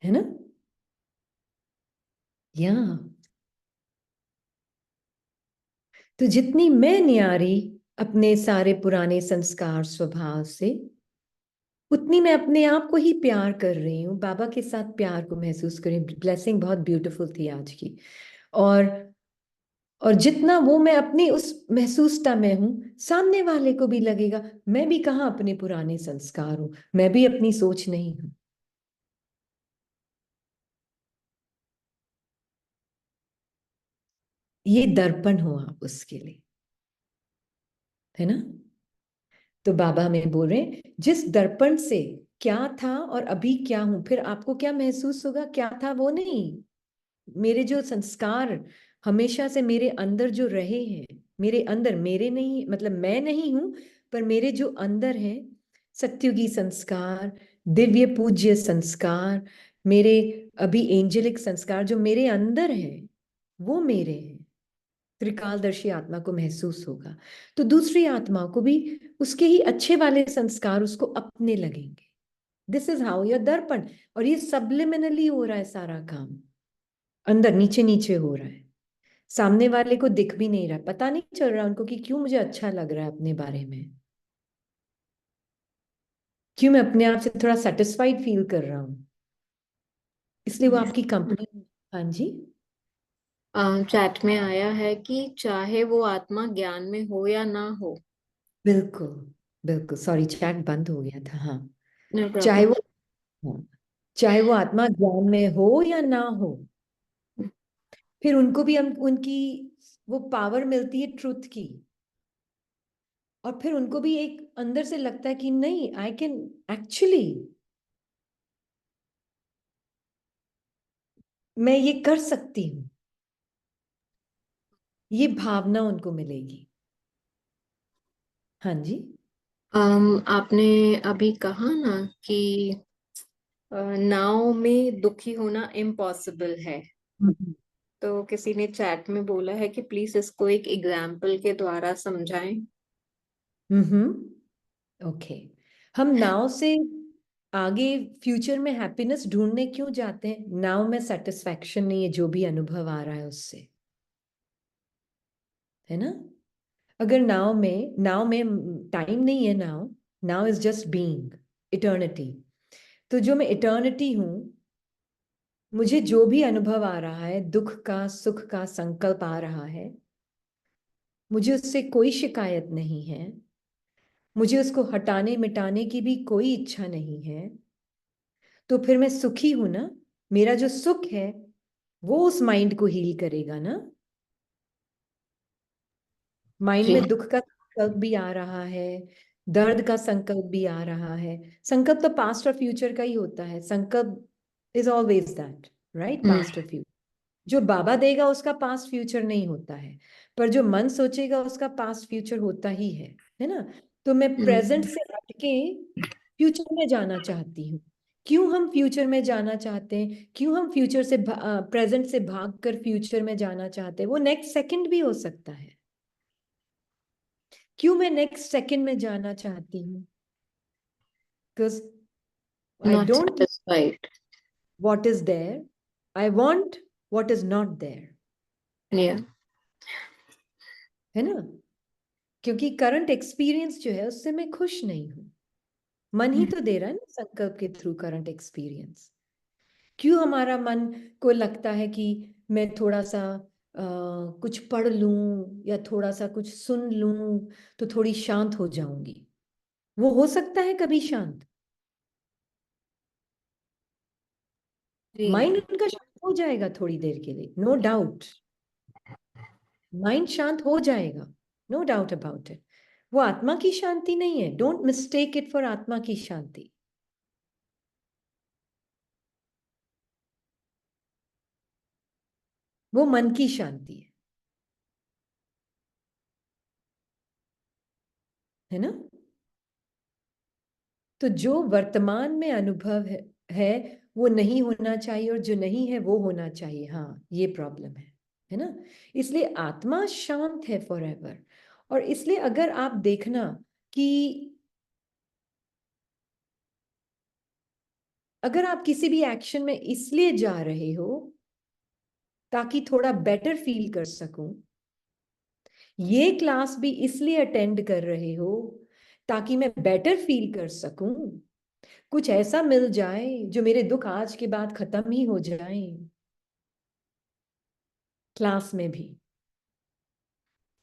A: है ना? या, तो जितनी मैं न्यारी अपने सारे पुराने संस्कार स्वभाव से, उतनी मैं अपने आप को ही प्यार कर रही हूँ, बाबा के साथ प्यार को महसूस करें। ब्लेसिंग बहुत ब्यूटीफुल थी आज की। और और जितना वो मैं अपनी उस महसूसता में हूं, सामने वाले को भी लगेगा मैं भी कहाँ अपने पुराने संस्कार हूं, मैं भी अपनी सोच नहीं हूं। ये दर्पण हो आप उसके लिए, है ना। तो बाबा हमें बोल रहे हैं जिस दर्पण से क्या था और अभी क्या हूं, फिर आपको क्या महसूस होगा, क्या था वो नहीं, मेरे जो संस्कार हमेशा से मेरे अंदर जो रहे हैं, मेरे अंदर, मेरे नहीं मतलब मैं नहीं हूं, पर मेरे जो अंदर है, सत्युगी संस्कार, दिव्य पूज्य संस्कार, मेरे अभी एंजेलिक संस्कार जो मेरे अंदर है, वो मेरे हैं। त्रिकालदर्शी आत्मा को महसूस होगा, तो दूसरी आत्माओं को भी उसके ही अच्छे वाले संस्कार उसको अपने लगेंगे। दिस इज हाउ योर दर्पण। और ये सबलिमिनली हो रहा है सारा काम, अंदर नीचे नीचे हो रहा है, सामने वाले को दिख भी नहीं रहा, पता नहीं चल रहा उनको कि क्यों मुझे अच्छा लग रहा है अपने बारे में, क्यों मैं अपने आप से थोड़ा सेटिस्फाइड फील कर रहा हूं, इसलिए वो आपकी कंपनी। हाँ जी।
B: चैट में आया है कि चाहे वो आत्मा ज्ञान में हो या ना हो।
A: बिल्कुल, बिल्कुल, सॉरी चैट बंद हो गया था। हाँ,
B: नो
A: चाहे
B: प्रॉब्लम।
A: वो, हाँ, चाहे वो आत्मा ज्ञान में हो या ना हो, फिर उनको भी हम उनकी वो पावर मिलती है ट्रुथ की, और फिर उनको भी एक अंदर से लगता है कि नहीं, आई कैन एक्चुअली, मैं ये कर सकती हूँ, ये भावना उनको मिलेगी। हाँ जी।
B: आपने अभी कहा ना कि नाव में दुखी होना इम्पॉसिबल है।
A: हम्म।
B: तो किसी ने चैट में बोला है कि प्लीज इसको एक एग्जाम्पल के द्वारा समझाएं।
A: ओके। हम नाव से आगे फ्यूचर में हैप्पीनेस ढूंढने क्यों जाते हैं, नाव में सेटिस्फैक्शन नहीं है जो भी अनुभव आ रहा है उससे, है ना। अगर नाव में टाइम नहीं है, नाव, नाव इज जस्ट बीइंग इटर्निटी। तो जो मैं इटर्निटी हूं, मुझे जो भी अनुभव आ रहा है, दुख का सुख का संकल्प आ रहा है, मुझे उससे कोई शिकायत नहीं है, मुझे उसको हटाने मिटाने की भी कोई इच्छा नहीं है, तो फिर मैं सुखी हूं ना। मेरा जो सुख है वो उस माइंड को हील करेगा ना। माइंड
B: जी।
A: में दुख का संकल्प भी आ रहा है, दर्द का संकल्प भी आ रहा है। संकल्प तो पास्ट और फ्यूचर का ही होता है, संकल्प is always that, right,
B: hmm.
A: Past और फ्यूचर। जो बाबा देगा उसका पास्ट फ्यूचर नहीं होता है, पर जो मन सोचेगा उसका पास्ट फ्यूचर होता ही है ना। तो मैं प्रेजेंट
B: हम्म।
A: से हटके फ्यूचर में जाना चाहती हूँ। क्यों हम फ्यूचर में जाना चाहते हैं, क्यों हम फ्यूचर से प्रेजेंट से भाग कर फ्यूचर में जाना चाहते हैं, वो नेक्स्ट सेकंड भी हो सकता है। क्यों मैं नेक्स्ट सेकंड में जाना चाहती हूँ, because I
B: not
A: don't
B: satisfied.
A: What is there, I want what is not there,
B: या।
A: है ना। क्योंकि करंट एक्सपीरियंस जो है उससे मैं खुश नहीं हूं, मन ही तो दे रहा है ना संकल्प के थ्रू करंट एक्सपीरियंस। क्यों हमारा मन को लगता है कि मैं थोड़ा सा कुछ पढ़ लूं या थोड़ा सा कुछ सुन लूं तो थोड़ी शांत हो जाऊंगी। वो हो सकता है कभी शांत, माइंड
B: जी।
A: उनका शांत हो जाएगा थोड़ी देर के लिए, नो डाउट, माइंड शांत हो जाएगा, नो डाउट अबाउट इट। वो आत्मा की शांति नहीं है, डोंट मिस्टेक इट फॉर आत्मा की शांति। वो मन की शांति है ना। तो जो वर्तमान में अनुभव है वो नहीं होना चाहिए, और जो नहीं है वो होना चाहिए। हाँ, ये प्रॉब्लम है ना। इसलिए आत्मा शांत है फॉर एवर। और इसलिए अगर आप देखना कि अगर आप किसी भी एक्शन में इसलिए जा रहे हो ताकि थोड़ा बेटर फील कर सकूं, ये क्लास भी इसलिए अटेंड कर रहे हो ताकि मैं बेटर फील कर सकूं, कुछ ऐसा मिल जाए जो मेरे दुख आज के बाद खत्म ही हो जाए, क्लास में भी,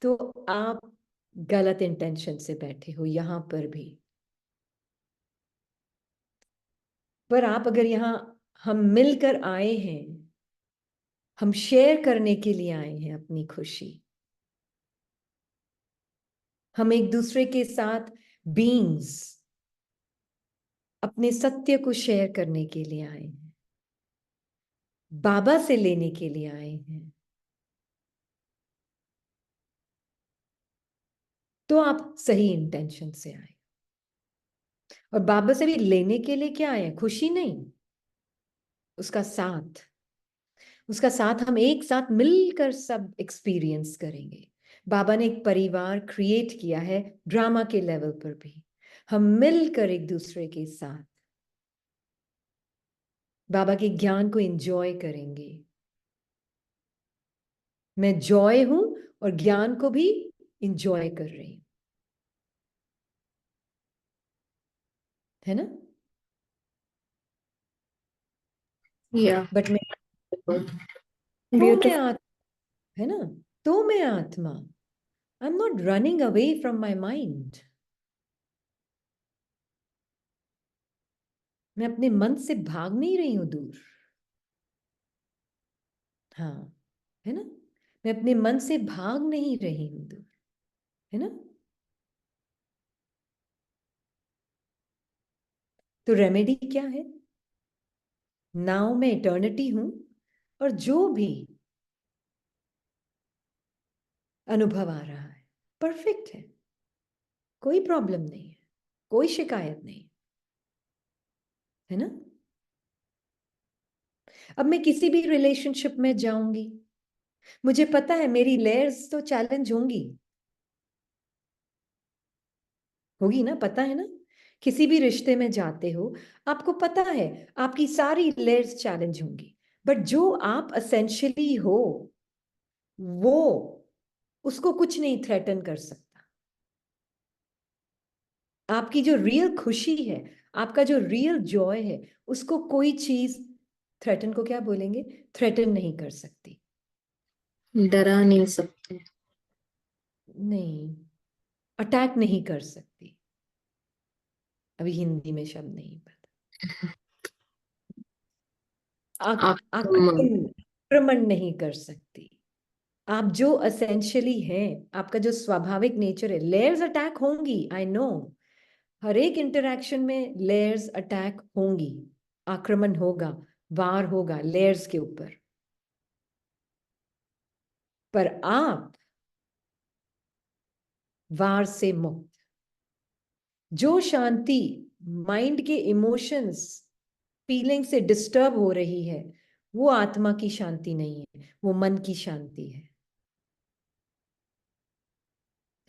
A: तो आप गलत इंटेंशन से बैठे हो यहां पर भी। पर आप अगर यहां हम मिलकर आए हैं, हम शेयर करने के लिए आए हैं अपनी खुशी, हम एक दूसरे के साथ बीइंग्स अपने सत्य को शेयर करने के लिए आए हैं, बाबा से लेने के लिए आए हैं, तो आप सही इंटेंशन से आए। और बाबा से भी लेने के लिए क्या आए? खुशी नहीं, उसका साथ। उसका साथ हम एक साथ मिलकर सब एक्सपीरियंस करेंगे। बाबा ने एक परिवार क्रिएट किया है ड्रामा के लेवल पर भी। हम मिलकर एक दूसरे के साथ बाबा के ज्ञान को एंजॉय करेंगे। मैं जॉय हूं और ज्ञान को भी एंजॉय कर रही हूं, है ना?
B: या
A: बट मैं, तो मैं
B: ब्यूटीफुल।
A: है ना, तो मैं आत्मा, आई am not running away from my mind. मैं अपने मन से भाग नहीं रही हूं दूर। हाँ, है ना? मैं अपने मन से भाग नहीं रही हूं दूर, है ना? तो रेमेडी क्या है? नाउ मैं इटर्निटी हूं, और जो भी अनुभव आ रहा है परफेक्ट है, कोई प्रॉब्लम नहीं है, कोई शिकायत नहीं, है ना? अब मैं किसी भी रिलेशनशिप में जाऊंगी, मुझे पता है मेरी लेयर्स तो चैलेंज होंगी, होगी ना, पता है ना? किसी भी रिश्ते में जाते हो, आपको पता है आपकी सारी लेयर्स चैलेंज होंगी, बट जो आप असेंशियली हो वो, उसको कुछ नहीं थ्रेटन कर सकता। आपकी जो रियल खुशी है, आपका जो रियल जॉय है, उसको कोई चीज थ्रेटन को क्या बोलेंगे, थ्रेटन नहीं कर सकती।
B: डरा नहीं सकते।
A: नहीं, अटैक नहीं कर सकती। अभी हिंदी में शब्द नहीं पता।
B: आक्रमण।
A: आक्रमण नहीं कर सकती। आप जो असेंशियली हैं, आपका जो स्वाभाविक नेचर है, लेयर्स अटैक होंगी, आई नो। हर एक इंटरैक्शन में लेयर्स अटैक होंगी, आक्रमण होगा, वार होगा लेयर्स के ऊपर। पर आप वार से मुक्त, जो शांति माइंड के इमोशंस फीलिंग से डिस्टर्ब हो रही है, वो आत्मा की शांति नहीं है, वो मन की शांति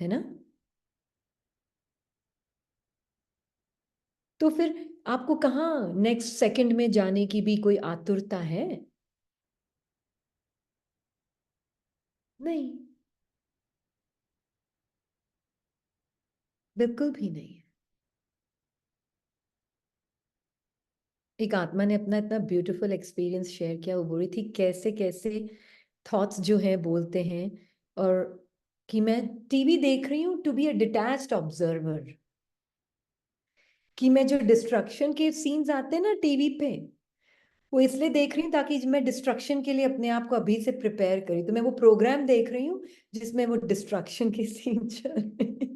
A: है ना? तो फिर आपको कहाँ नेक्स्ट सेकंड में जाने की भी कोई आतुरता है? नहीं, बिल्कुल भी नहीं। एक आत्मा ने अपना इतना ब्यूटीफुल एक्सपीरियंस शेयर किया, वो बोल रही थी कैसे कैसे थॉट्स जो हैं बोलते हैं, और कि मैं टीवी देख रही हूँ to be a detached observer, कि मैं जो डिस्ट्रक्शन के सीन्स आते हैं ना टीवी पे, वो इसलिए देख रही हूँ ताकि मैं डिस्ट्रक्शन के लिए अपने आप को अभी से प्रिपेयर करी। तो मैं वो प्रोग्राम देख रही हूँ जिसमें वो डिस्ट्रक्शन के सीन चल रहे,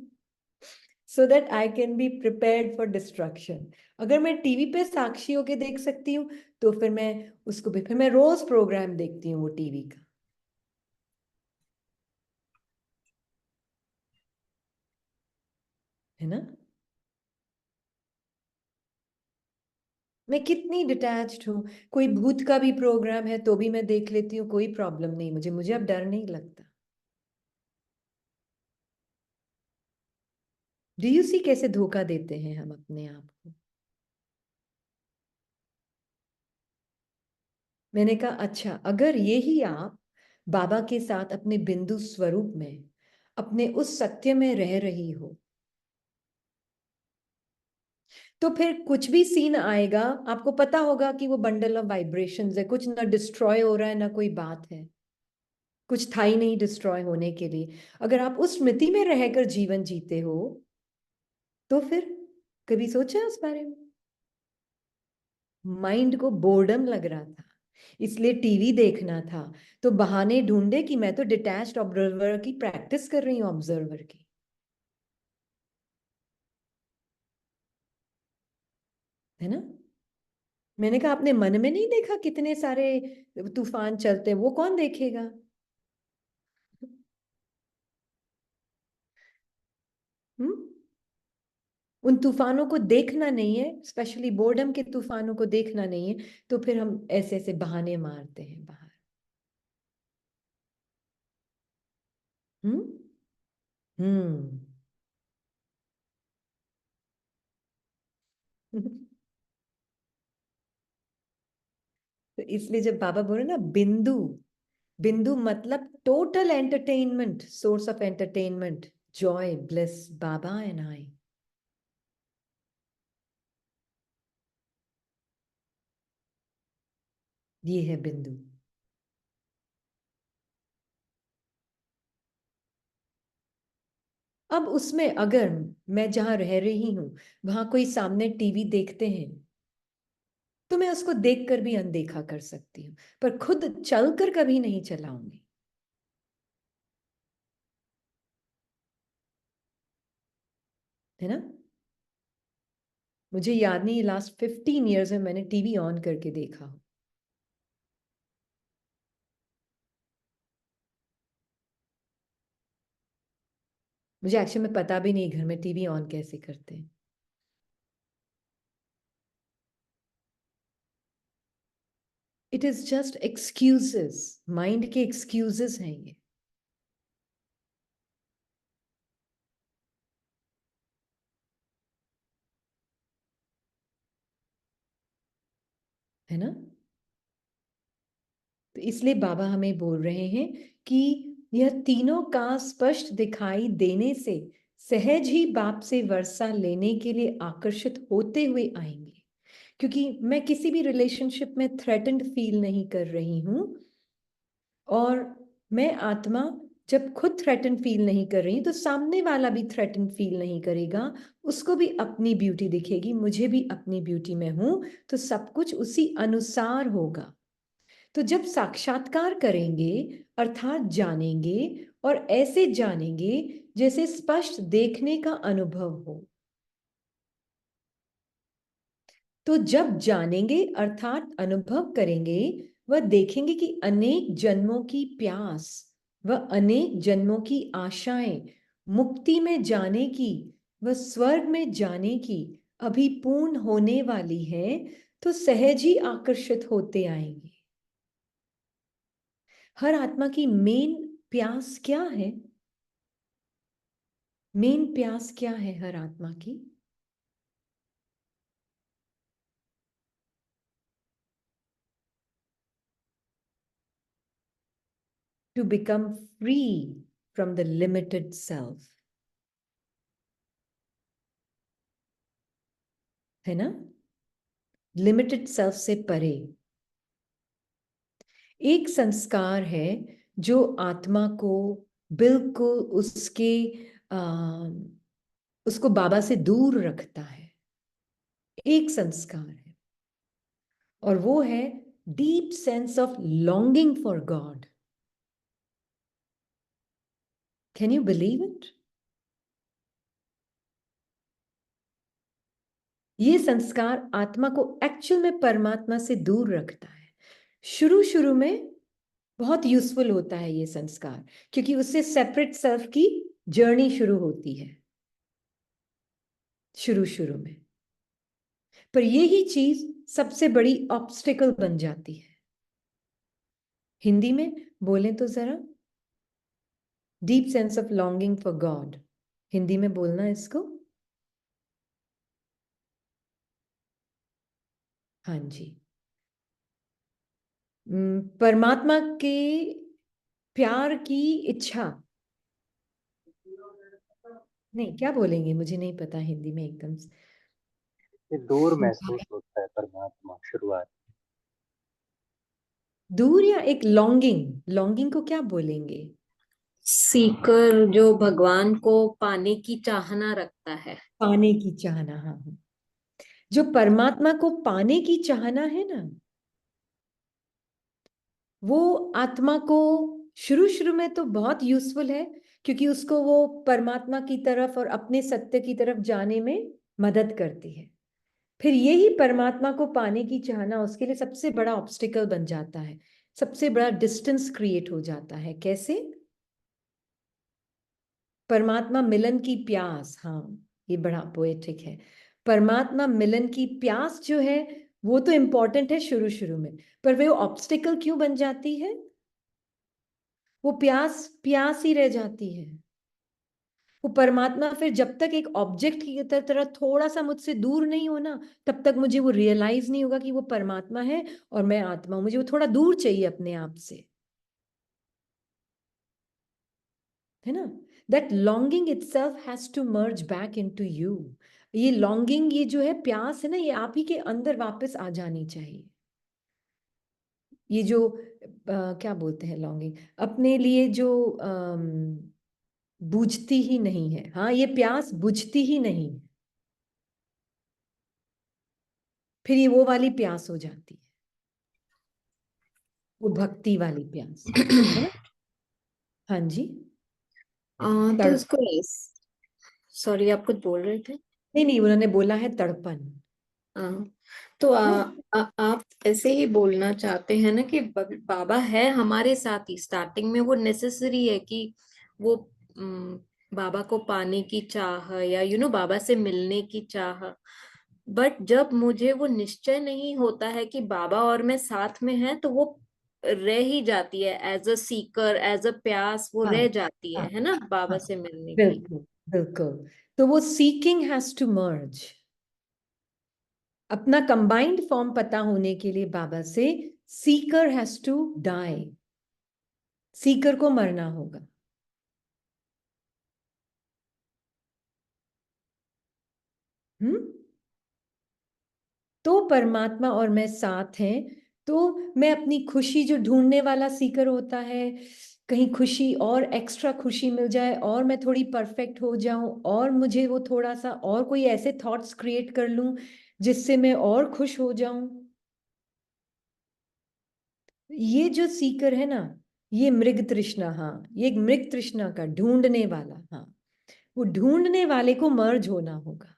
A: so that I can be prepared for destruction. अगर मैं टीवी पे साक्षी होके देख सकती हूँ, तो फिर मैं उसको भी, फिर मैं रोज प्रोग्राम देखती हूँ वो टीवी का, है ना? मैं कितनी डिटैच्ड हूँ, कोई भूत का भी प्रोग्राम है तो भी मैं देख लेती हूँ, कोई प्रॉब्लम नहीं मुझे, मुझे अब डर नहीं लगता। डू यू सी कैसे धोखा देते हैं हम अपने आप को? मैंने कहा अच्छा, अगर यही आप बाबा के साथ अपने बिंदु स्वरूप में, अपने उस सत्य में रह रही हो, तो फिर कुछ भी सीन आएगा, आपको पता होगा कि वो बंडल ऑफ वाइब्रेशंस है, कुछ ना डिस्ट्रॉय हो रहा है ना कोई बात है। कुछ था ही नहीं डिस्ट्रॉय होने के लिए। अगर आप उस स्मृति में रहकर जीवन जीते हो तो फिर कभी सोचा उस बारे में? माइंड को बोर्डम लग रहा था, इसलिए टीवी देखना था, तो बहाने ढूंढे कि मैं तो डिटैच्ड ऑब्जर्वर की प्रैक्टिस कर रही हूँ, ऑब्जर्वर की। है ना? मैंने कहा आपने मन में नहीं देखा कितने सारे तूफान चलते, वो कौन देखेगा? हम्म। उन तूफानों को देखना नहीं है, स्पेशली बोर्डम के तूफानों को देखना नहीं है, तो फिर हम ऐसे ऐसे बहाने मारते हैं बाहर। हम्म। हम्म। तो इसलिए जब बाबा बोले ना बिंदु, बिंदु मतलब total entertainment, source of entertainment, Joy, bliss, Baba and I. ये है बिंदु। अब उसमें अगर मैं जहां रह रही हूं वहां कोई सामने टीवी देखते हैं तो मैं उसको देखकर भी अनदेखा कर सकती हूँ, पर खुद चलकर कभी नहीं चलाऊंगी। है ना? मुझे याद नहीं लास्ट 15 years में मैंने टीवी ऑन करके देखा हो। मुझे एक्चुअली में पता भी नहीं घर में टीवी ऑन कैसे करते हैं। It is just excuses, mind के एक्सक्यूजेस हैं ये। है ना? तो इसलिए बाबा हमें बोल रहे हैं कि यह तीनों का स्पष्ट दिखाई देने से सहज ही बाप से वर्षा लेने के लिए आकर्षित होते हुए आएंगे, क्योंकि मैं किसी भी रिलेशनशिप में थ्रेटन्ड फील नहीं कर रही हूं। और मैं आत्मा जब खुद थ्रेटन फील नहीं कर रही तो सामने वाला भी थ्रेटन फील नहीं करेगा, उसको भी अपनी ब्यूटी दिखेगी, मुझे भी अपनी ब्यूटी में हूं, तो सब कुछ उसी अनुसार होगा। तो जब साक्षात्कार करेंगे अर्थात जानेंगे, और ऐसे जानेंगे जैसे स्पष्ट देखने का अनुभव हो, तो जब जानेंगे अर्थात अनुभव करेंगे, वह देखेंगे कि अनेक जन्मों की प्यास व अनेक जन्मों की आशाएं मुक्ति में जाने की व स्वर्ग में जाने की अभी पूर्ण होने वाली है, तो सहज ही आकर्षित होते आएंगे। हर आत्मा की मेन प्यास क्या है? मेन प्यास क्या है हर आत्मा की? To become free from the limited self. है ना? लिमिटेड सेल्फ से परे। एक संस्कार है जो आत्मा को बिल्कुल उसके आ, उसको बाबा से दूर रखता है। एक संस्कार है, और वो है deep sense of longing for God. Can you believe it? ये संस्कार आत्मा को एक्चुअल में परमात्मा से दूर रखता है। शुरू शुरू में बहुत यूजफुल होता है ये संस्कार, क्योंकि उससे सेपरेट सेल्फ की जर्नी शुरू होती है शुरू शुरू में। पर यही चीज सबसे बड़ी ऑब्स्टिकल बन जाती है। हिंदी में बोलें तो जरा, deep sense of longing for God, Hindi में बोलना इसको। हाँ जी। परमात्मा के प्यार की इच्छा। नहीं, क्या बोलेंगे मुझे नहीं पता हिंदी में एकदम से।
C: ये दूर महसूस होता है परमात्मा शुरुआत।
A: दूर या एक लॉन्गिंग, लॉन्गिंग को क्या बोलेंगे?
B: सीकर जो भगवान को पाने की चाहना रखता है।
A: पाने की चाहना, हाँ हाँ। जो परमात्मा को पाने की चाहना है ना, वो आत्मा को शुरू शुरू में तो बहुत यूजफुल है, क्योंकि उसको वो परमात्मा की तरफ और अपने सत्य की तरफ जाने में मदद करती है। फिर यही परमात्मा को पाने की चाहना उसके लिए सबसे बड़ा ऑब्स्टिकल बन जाता है, सबसे बड़ा डिस्टेंस क्रिएट हो जाता है। कैसे? परमात्मा मिलन की प्यास, हाँ, ये बड़ा पोएटिक है। परमात्मा मिलन की प्यास जो है वो तो इंपॉर्टेंट है शुरू शुरू में, पर वो ऑब्स्टिकल क्यों बन जाती है? वो प्यास प्यास ही रह जाती है। वो परमात्मा फिर जब तक एक ऑब्जेक्ट की तरह थोड़ा सा मुझसे दूर नहीं होना, तब तक मुझे वो रियलाइज नहीं होगा कि वो परमात्मा है और मैं आत्मा हूं। मुझे वो थोड़ा दूर चाहिए अपने आप से, है ना? That longing itself has to merge back into you. ये लॉन्गिंग, ये जो है प्यास है ना, ये आप ही के अंदर वापस आ जानी चाहिए। ये जो क्या बोलते हैं लॉन्गिंग, अपने लिए जो बुझती ही नहीं है, हाँ, ये प्यास बुझती ही नहीं है, फिर ये वो वाली प्यास हो जाती है, वो भक्ति वाली प्यास, है ना? हाँ जी।
B: तो
A: तड़प,
B: इसको, सॉरी आप कुछ बोल रहे थे।
A: नहीं नहीं, उन्होंने बोला है तड़पन।
B: हाँ, तो
A: हाँ
B: आप ऐसे ही बोलना चाहते हैं ना कि बाबा है हमारे साथ ही। स्टार्टिंग में वो नेसेसरी है कि वो बाबा को पाने की चाह या बाबा से मिलने की चाह। बट जब मुझे वो निश्चय नहीं होता है कि बाबा और मैं साथ में हैं, तो वो रह ही जाती है as a seeker, as a pyaas, वो
A: हाँ
B: रह जाती
A: हाँ
B: है ना, बाबा
A: हाँ,
B: से मिलने की।
A: बिल्कुल बिल्कुल। तो वो सीकिंग हैज टू मर्ज, अपना कंबाइंड फॉर्म पता होने के लिए बाबा से, seeker has to die, seeker को मरना होगा। हम्म। तो परमात्मा और मैं साथ हैं, तो मैं अपनी खुशी, जो ढूंढने वाला सीकर होता है, कहीं खुशी और एक्स्ट्रा खुशी मिल जाए और मैं थोड़ी परफेक्ट हो जाऊं और मुझे वो थोड़ा सा और कोई ऐसे थॉट्स क्रिएट कर लूं जिससे मैं और खुश हो जाऊं, ये जो सीकर है ना, ये मृग तृष्णा, हाँ, ये एक मृग तृष्णा का ढूंढने वाला, हाँ, वो ढूंढने वाले को मर्ज होना होगा।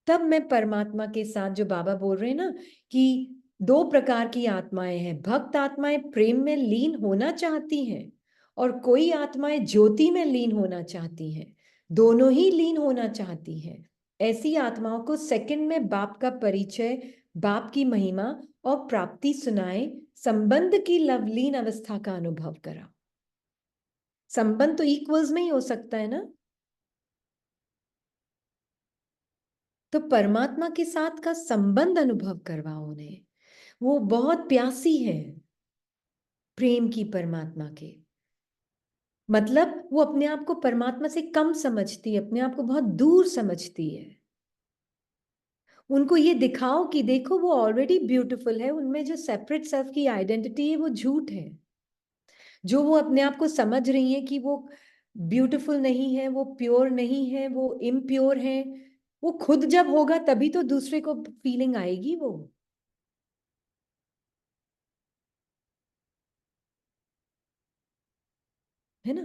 A: तब मैं परमात्मा के साथ, जो बाबा बोल रहे हैं ना कि दो प्रकार की आत्माएं हैं, भक्त आत्माएं प्रेम में लीन होना चाहती हैं और कोई आत्माएं ज्योति में लीन होना चाहती हैं, दोनों ही लीन होना चाहती हैं। ऐसी आत्माओं को सेकंड में बाप का परिचय, बाप की महिमा और प्राप्ति सुनाए, संबंध की लवलीन अवस्था का अनुभव करा। संबंध तो इक्वल्स में ही हो सकता है ना, तो परमात्मा के साथ का संबंध अनुभव करवाओ उन्हें। वो बहुत प्यासी है प्रेम की परमात्मा के, मतलब वो अपने आप को परमात्मा से कम समझती है, अपने आप को बहुत दूर समझती है। उनको ये दिखाओ कि देखो वो ऑलरेडी ब्यूटीफुल है, उनमें जो सेपरेट सेल्फ की आइडेंटिटी है वो झूठ है। जो वो अपने आप को समझ रही है कि वो ब्यूटीफुल नहीं है, वो प्योर नहीं है, वो इम्प्योर है, वो खुद जब होगा तभी तो दूसरे को फीलिंग आएगी वो, है ना?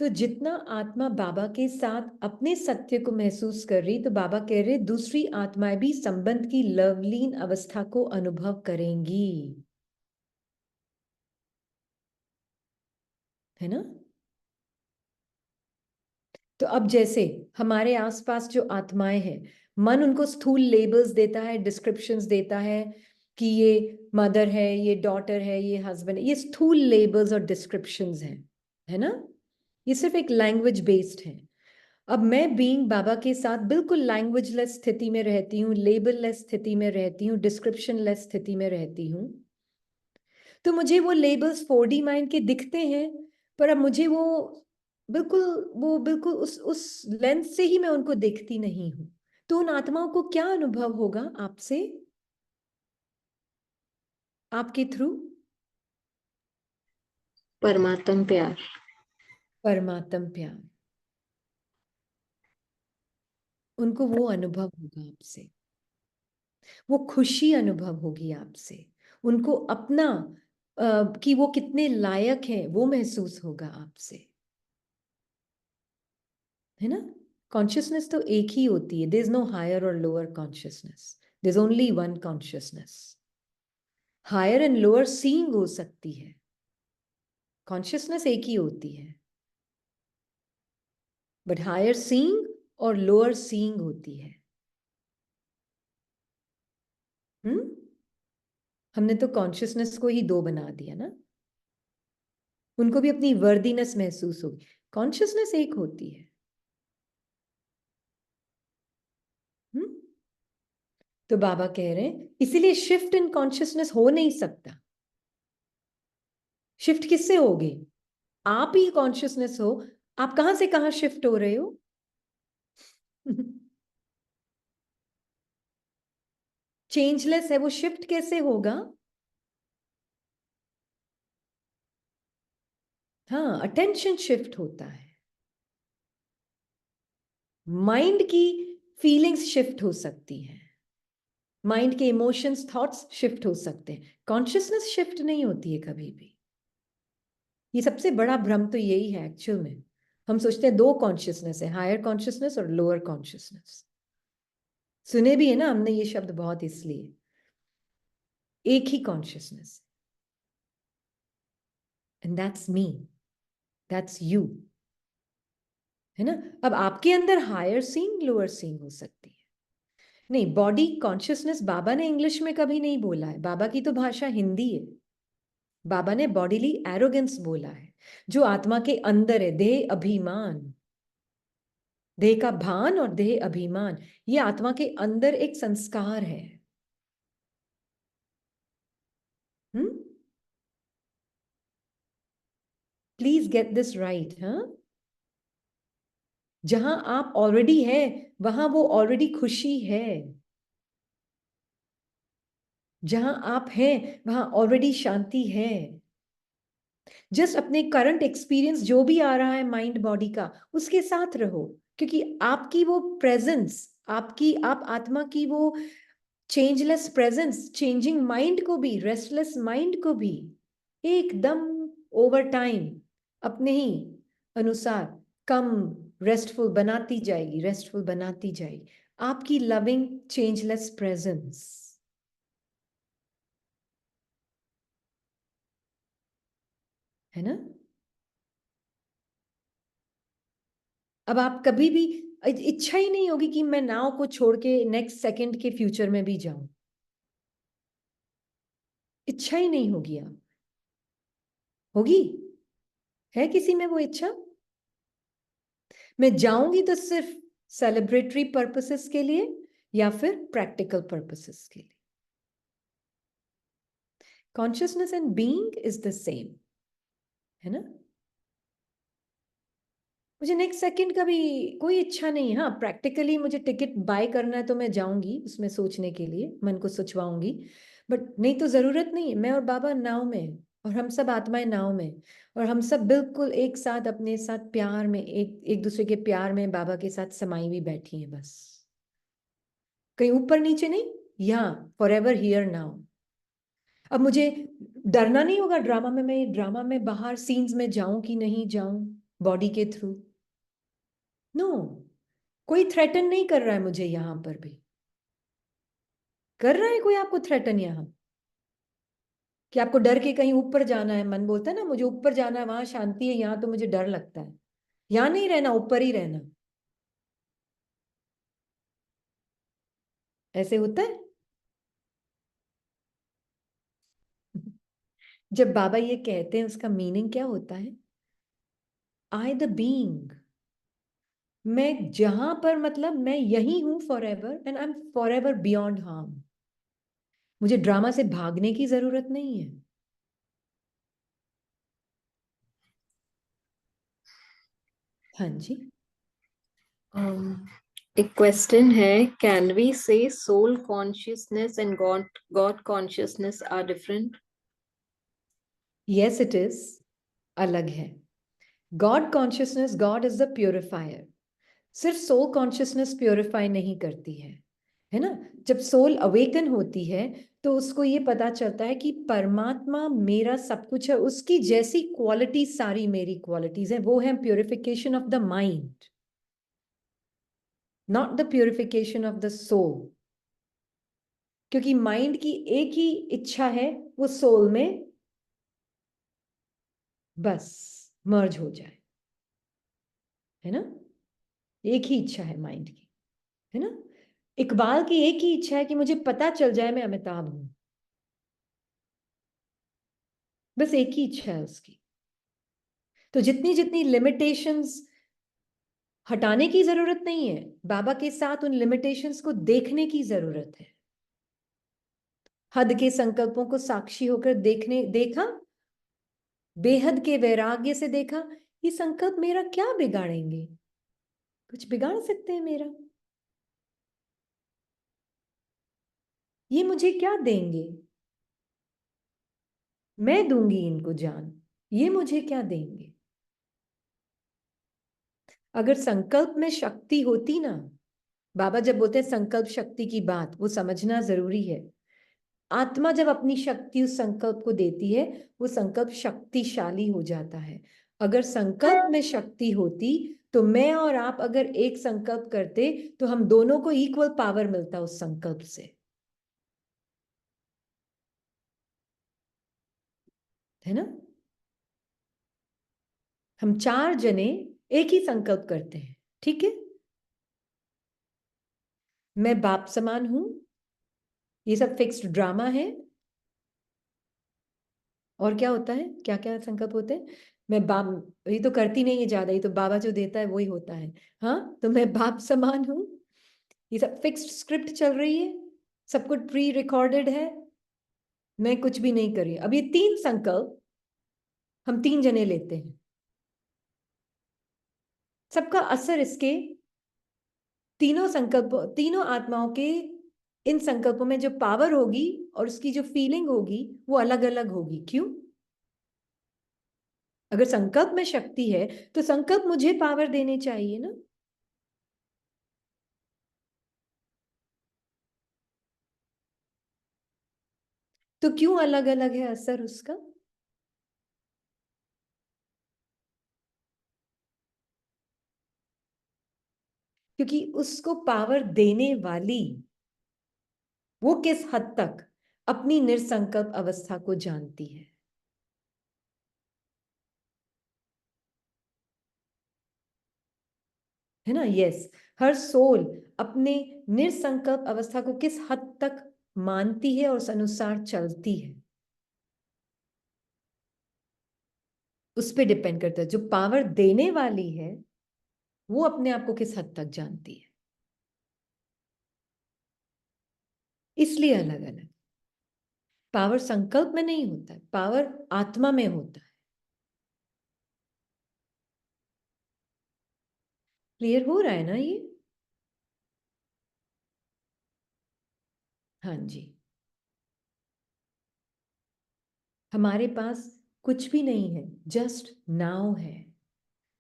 A: तो जितना आत्मा बाबा के साथ अपने सत्य को महसूस कर रही, तो बाबा कह रहे दूसरी आत्माएं भी संबंध की लवलीन अवस्था को अनुभव करेंगी, है ना? तो अब जैसे हमारे आसपास जो आत्माएं हैं, मन उनको स्थूल लेबल्स देता है, डिस्क्रिप्शंस देता है कि ये मदर है, ये डॉटर है, ये हस्बैंड है, ये स्थूल लेबल्स और डिस्क्रिप्शंस हैं, है ना? ये सिर्फ एक लैंग्वेज बेस्ड है। अब मैं बीइंग बाबा के साथ बिल्कुल लैंग्वेज लेस स्थिति में रहती हूँ, लेबल लेस स्थिति में रहती हूँ, डिस्क्रिप्शन लेस स्थिति में रहती हूँ, तो मुझे वो लेबल्स 4D माइंड के दिखते हैं, पर अब मुझे वो बिल्कुल उस लेंस से ही मैं उनको देखती नहीं हूँ। तो उन आत्माओं को क्या अनुभव होगा आपसे, आपके थ्रू?
B: परमात्म प्यार।
A: परमात्म प्यार। उनको वो अनुभव होगा आपसे, वो खुशी अनुभव होगी आपसे, उनको अपना कि वो कितने लायक हैं वो महसूस होगा आपसे, है ना? कॉन्शियसनेस तो एक ही होती है, देयर इज नो हायर और lower consciousness, there is only one consciousness. Higher and lower seeing हो सकती है, कॉन्शियसनेस एक ही होती है, बट हायर सीइंग और लोअर सीइंग होती है। हम्म, हमने तो कॉन्शियसनेस को ही दो बना दिया ना। उनको भी अपनी वर्दीनेस महसूस होगी, कॉन्शियसनेस एक होती है। हम्म, तो बाबा कह रहे हैं इसीलिए शिफ्ट इन कॉन्शियसनेस हो नहीं सकता। शिफ्ट किससे होगी? आप ही कॉन्शियसनेस हो, आप कहां से कहां शिफ्ट हो रहे हो? चेंजलेस है, वो शिफ्ट कैसे होगा? हाँ, अटेंशन शिफ्ट होता है, माइंड की फीलिंग्स शिफ्ट हो सकती है, माइंड के इमोशंस थॉट्स शिफ्ट हो सकते हैं, कॉन्शियसनेस शिफ्ट नहीं होती है कभी भी। ये सबसे बड़ा भ्रम तो यही है एक्चुअल में। हम सोचते हैं दो कॉन्शियसनेस है, हायर कॉन्शियसनेस और लोअर कॉन्शियसनेस। सुने भी है ना हमने ये शब्द बहुत, इसलिए एक ही consciousness, and that's me, that's you, है ना? अब आपके अंदर हायर सीइंग लोअर सीइंग हो सकती है। नहीं, बॉडी कॉन्शियसनेस बाबा ने इंग्लिश में कभी नहीं बोला है, बाबा की तो भाषा हिंदी है। बाबा ने बॉडीली एरोगेंस बोला है, जो आत्मा के अंदर है, देह अभिमान, देह का भान और देह अभिमान, ये आत्मा के अंदर एक संस्कार है। हम्म, प्लीज गेट दिस राइट। हाँ, जहां आप ऑलरेडी है वहां वो ऑलरेडी खुशी है, जहां आप हैं वहां ऑलरेडी शांति है। जस्ट अपने करंट एक्सपीरियंस जो भी आ रहा है माइंड बॉडी का, उसके साथ रहो, क्योंकि आपकी वो प्रेजेंस, आपकी आप आत्मा की वो चेंजलेस प्रेजेंस चेंजिंग माइंड को भी, रेस्टलेस माइंड को भी एकदम ओवर टाइम अपने ही अनुसार कम रेस्टफुल बनाती जाएगी, रेस्टफुल बनाती जाएगी, आपकी लविंग चेंजलेस प्रेजेंस, है ना? अब आप कभी भी इच्छा ही नहीं होगी कि मैं नाव को छोड़ के नेक्स्ट सेकंड के फ्यूचर में भी जाऊं, इच्छा ही नहीं होगी। आप होगी, है किसी में वो इच्छा? मैं जाऊंगी तो सिर्फ सेलिब्रेटरी पर्पसेस के लिए या फिर प्रैक्टिकल पर्पसेस के लिए? Consciousness and being is the same, है ना? मुझे नेक्स्ट सेकंड का भी कोई इच्छा नहीं है। हाँ, प्रैक्टिकली मुझे टिकट बाय करना है तो मैं जाऊंगी उसमें सोचने के लिए, मन को सोचवाऊंगी, बट नहीं तो जरूरत नहीं है। मैं और बाबा नाव में हैं, और हम सब आत्माएं नाव में, और हम सब बिल्कुल एक साथ अपने साथ प्यार में, एक एक दूसरे के प्यार में बाबा के साथ समाई हुई बैठी हैं बस, कहीं ऊपर नीचे नहीं, यहाँ फॉर एवर हियर नाउ। अब मुझे डरना नहीं होगा ड्रामा में, मैं ड्रामा में बाहर सीन्स में जाऊं कि नहीं जाऊं बॉडी के थ्रू, नो, कोई थ्रेटन नहीं कर रहा है मुझे यहां पर भी। कर रहा है कोई आपको थ्रेटन यहां, कि आपको डर के कहीं ऊपर जाना है? मन बोलता है ना मुझे ऊपर जाना है, वहां शांति है, यहाँ तो मुझे डर लगता है, यहाँ नहीं रहना, ऊपर ही रहना। ऐसे होता है? जब बाबा ये कहते हैं उसका मीनिंग क्या होता है? आई द बीइंग, मैं जहां पर, मतलब मैं यही हूं for ever, and I am for ever beyond harm. मुझे ड्रामा से भागने की जरूरत नहीं है। हाँ जी।
B: एक क्वेश्चन है, can we say soul consciousness and God consciousness are different?
A: Yes it is, अलग है। God consciousness, God is the purifier. सिर्फ सोल कॉन्शियसनेस प्योरिफाई नहीं करती है ना। जब सोल अवेकन होती है तो उसको ये पता चलता है कि परमात्मा मेरा सब कुछ है, उसकी जैसी क्वालिटी सारी मेरी क्वालिटीज है। वो है purification of the mind, not the purification of the soul. क्योंकि माइंड की एक ही इच्छा है, वो सोल में बस मर्ज हो जाए, है ना। एक ही इच्छा है माइंड की, है ना। इकबाल की एक ही इच्छा है कि मुझे पता चल जाए मैं अमिताभ हूं, बस एक ही इच्छा है उसकी। तो जितनी जितनी लिमिटेशंस हटाने की जरूरत नहीं है, बाबा के साथ उन लिमिटेशंस को देखने की जरूरत है। हद के संकल्पों को साक्षी होकर देखा, बेहद के वैराग्य से देखा, ये संकल्प मेरा क्या बिगाड़ेंगे? कुछ बिगाड़ सकते हैं मेरा? ये मुझे क्या देंगे? मैं दूंगी इनको जान, ये मुझे क्या देंगे? अगर संकल्प में शक्ति होती ना, बाबा जब बोलते हैं संकल्प शक्ति की बात, वो समझना जरूरी है। आत्मा जब अपनी शक्ति उस संकल्प को देती है, वो संकल्प शक्तिशाली हो जाता है। अगर संकल्प में शक्ति होती तो मैं और आप अगर एक संकल्प करते तो हम दोनों को इक्वल पावर मिलता उस संकल्प से, है ना। हम चार जने एक ही संकल्प करते हैं, ठीक है। मैं बाप समान हूं, ये सब फिक्स्ड ड्रामा है। और क्या होता है, क्या क्या संकल्प होते हैं? मैं बाप, ये तो करती नहीं है ज्यादा, ये तो बाबा जो देता है वही होता है। हाँ, तो मैं बाप समान हूं, ये सब फिक्स्ड स्क्रिप्ट चल रही है, सब कुछ प्री रिकॉर्डेड है, मैं कुछ भी नहीं कर रही। अब ये तीन संकल्प हम तीन जने लेते हैं, सबका असर इसके तीनों संकल्प, तीनों आत्माओं के इन संकल्पों में जो पावर होगी और उसकी जो फीलिंग होगी वो अलग अलग होगी। क्यों? अगर संकल्प में शक्ति है तो संकल्प मुझे पावर देने चाहिए ना। तो क्यों अलग अलग है असर उसका? क्योंकि उसको पावर देने वाली वो किस हद तक अपनी निरसंकल्प अवस्था को जानती है ना। यस, हर सोल अपने निरसंकल्प अवस्था को किस हद तक मानती है और उस अनुसार चलती है, उस पर डिपेंड करता है। जो पावर देने वाली है वो अपने आप को किस हद तक जानती है, इसलिए अलग अलग। पावर संकल्प में नहीं होता है, पावर आत्मा में होता है। क्लियर हो रहा है ना ये? हाँ जी। हमारे पास कुछ भी नहीं है, जस्ट नाउ है,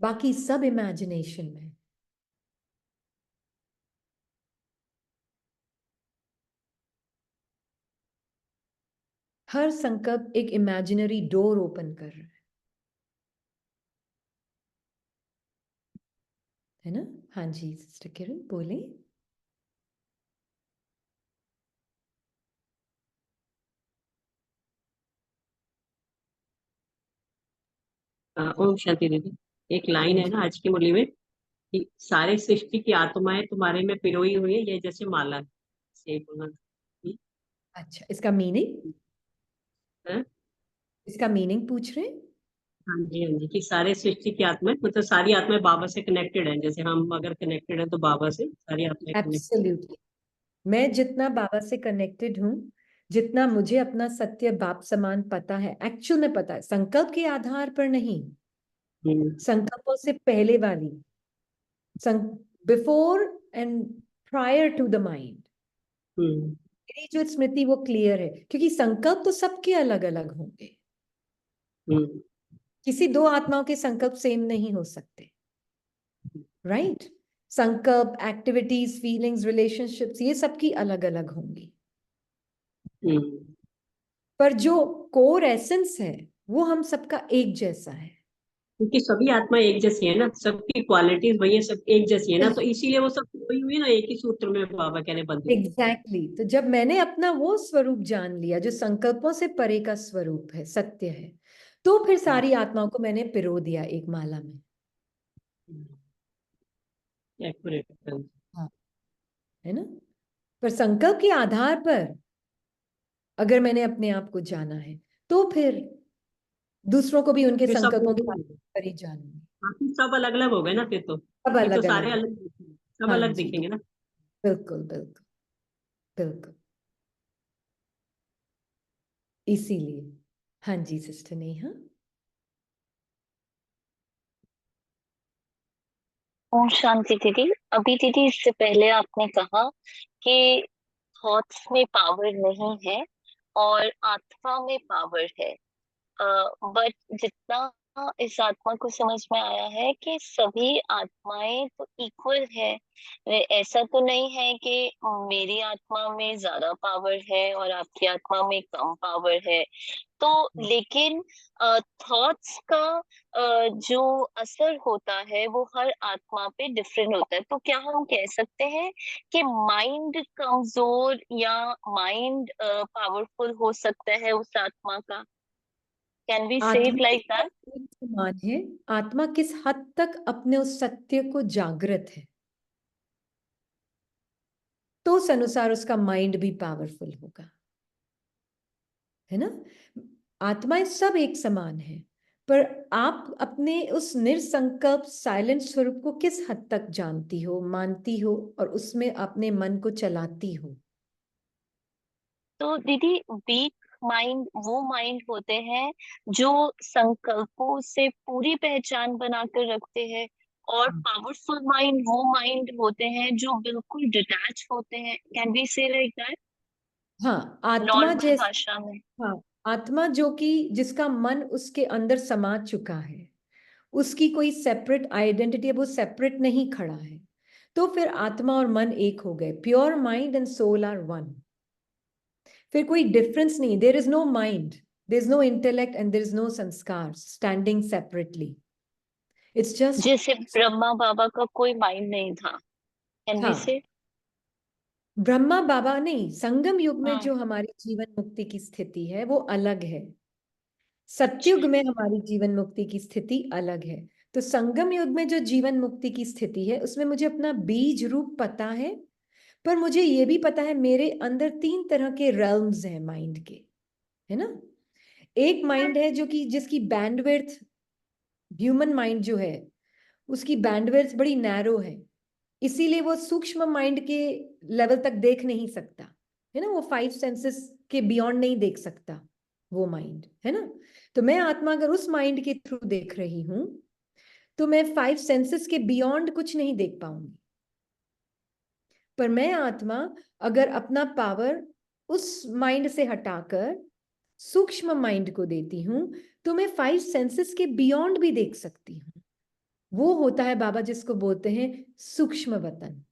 A: बाकी सब इमेजिनेशन में। हर संकल्प एक इमेजिनरी डोर ओपन कर रहा है ना। हाँ जी सिस्टर किरण बोले।
C: ओम शांति दीदी। एक लाइन
A: ओम
C: है ना आज की मुरली में कि सारे सृष्टि की आत्माएं तुम्हारे में पिरोई हुई है, ये जैसे माला से बोला।
A: अच्छा, इसका मीनिंग,
C: है?
A: इसका मीनिंग पूछ रहे हैं?
C: हाँ जी, हाँ जी, कि सारे सृष्टि की आत्माएं मतलब सारी आत्माएं बाबा से कनेक्टेड हैं। जैसे हम अगर कनेक्टेड हैं तो बाबा से सारी आत्माएं कनेक्टेड।
A: एब्सोल्युटली। मैं जितना बाबा से कनेक्टेड हूं, जितना मुझे अपना सत्य बाप समान पता है, एक्चुअल में पता है, संकल्प के आधार पर नहीं,
C: हम्म।
A: संकल्पों से पहले वाली, before and prior to the mind, मेरी जो स्मृति वो क्लियर है, क्योंकि संकल्प तो सबके अलग अलग होंगे, किसी दो आत्माओं के संकल्प सेम नहीं हो सकते, राइट? संकल्प, एक्टिविटीज, फीलिंग्स, रिलेशनशिप्स, ये सबकी अलग अलग होंगी, पर जो कोर एसेंस है वो हम सबका एक जैसा है।
C: क्योंकि सभी आत्मा एक जैसी है ना, सबकी क्वालिटीज वही है, सब एक जैसी है ना, तो इसीलिए वो सब वही हुई ना, एक ही सूत्र में बाबा कहने बंदी।
A: एग्जैक्टली तो जब मैंने अपना वो स्वरूप जान लिया जो संकल्पों से परे का स्वरूप है, सत्य है, तो फिर सारी आत्माओं को मैंने पिरो दिया एक माला में।
C: एक्यूरेट।
A: हाँ, है ना? पर संकल्प के आधार पर अगर मैंने अपने आप को जाना है तो फिर दूसरों को भी उनके
C: फिर सब
A: संकल्पों के आधार पर ही जानूंगी।
C: फिर सब अलग अलग हो गए ना, फिर तो
A: सब
C: फिर तो
A: अलग अलग
C: सारे
A: है।
C: अलग दिखेंगे, सब
A: हाँ
C: अलग
A: जी,
C: दिखेंगे ना।
A: बिल्कुल बिल्कुल बिल्कुल, इसीलिए। हाँ जी सिस्टर नेहा।
D: ओम शांति दीदी। अभी दीदी इससे पहले आपने कहा कि थॉट्स में पावर नहीं है और आत्मा में पावर है, बट जितना इस आत्मा को समझ में आया है कि सभी आत्माएं तो इक्वल है। ऐसा तो नहीं है कि मेरी आत्मा में ज्यादा पावर है और आपकी आत्मा में कम पावर है। तो लेकिन थॉट्स का जो असर होता है वो हर आत्मा पे डिफरेंट होता है। तो क्या हम कह सकते हैं कि माइंड कमजोर या माइंड पावरफुल हो सकता है उस आत्मा का? कैन वी से इट
A: आत्मा
D: लाइक दैट?
A: एक समान है, आत्मा किस हद तक अपने उस सत्य को जागृत है तो उस अनुसार उसका माइंड भी पावरफुल होगा, है ना? आत्माएं सब एक समान है, पर आप अपने उस निर्संकल्प साइलेंट स्वरूप को किस हद तक जानती हो, मानती हो और उसमें अपने मन को चलाती हो।
D: तो दीदी वीक माइंड वो माइंड होते हैं जो संकल्पों से पूरी पहचान बनाकर रखते हैं, और पावरफुल माइंड वो माइंड होते हैं जो बिल्कुल डिटैच होते हैं। कैन वी से लाइक दैट
A: हाँ, आत्मा
D: नॉर्मल
A: जैसे,
D: भाषा में?
A: हाँ, आत्मा जो कि जिसका मन उसके अंदर समा चुका है, उसकी कोई सेपरेट आइडेंटिटी है, वो सेपरेट नहीं खड़ा है, तो फिर आत्मा और मन एक हो गए। Pure mind and soul are one, फिर कोई डिफरेंस नहीं। There is no mind, there is no intellect and there is no sanskar standing separately, it's just.
D: जैसे ब्रह्मा बाबा का कोई माइंड नहीं था, कैन वी
A: हाँ,
D: से?
A: ब्रह्मा बाबा नहीं, संगम युग में जो हमारी जीवन मुक्ति की स्थिति है वो अलग है, सत्युग में हमारी जीवन मुक्ति की स्थिति अलग है। तो संगम युग में जो जीवन मुक्ति की स्थिति है उसमें मुझे अपना बीज रूप पता है, पर मुझे ये भी पता है मेरे अंदर तीन तरह के रेल्म्स हैं माइंड के, है ना? एक माइंड है जो कि जिसकी बैंडविड्थ, ह्यूमन माइंड जो है उसकी बैंडविड्थ बड़ी नैरो है, इसीलिए वो सूक्ष्म माइंड के लेवल तक देख नहीं सकता, है ना? वो फाइव सेंसेस के बियॉन्ड नहीं देख सकता वो माइंड, है ना? तो मैं आत्मा अगर उस माइंड के थ्रू देख रही हूं तो मैं फाइव सेंसेस के बियॉन्ड कुछ नहीं देख पाऊंगी। पर मैं आत्मा अगर अपना पावर उस माइंड से हटाकर सूक्ष्म माइंड को देती हूं तो मैं फाइव सेंसेस के बियॉन्ड भी देख सकती हूँ। वो होता है बाबा जिसको बोलते हैं सूक्ष्म वतन।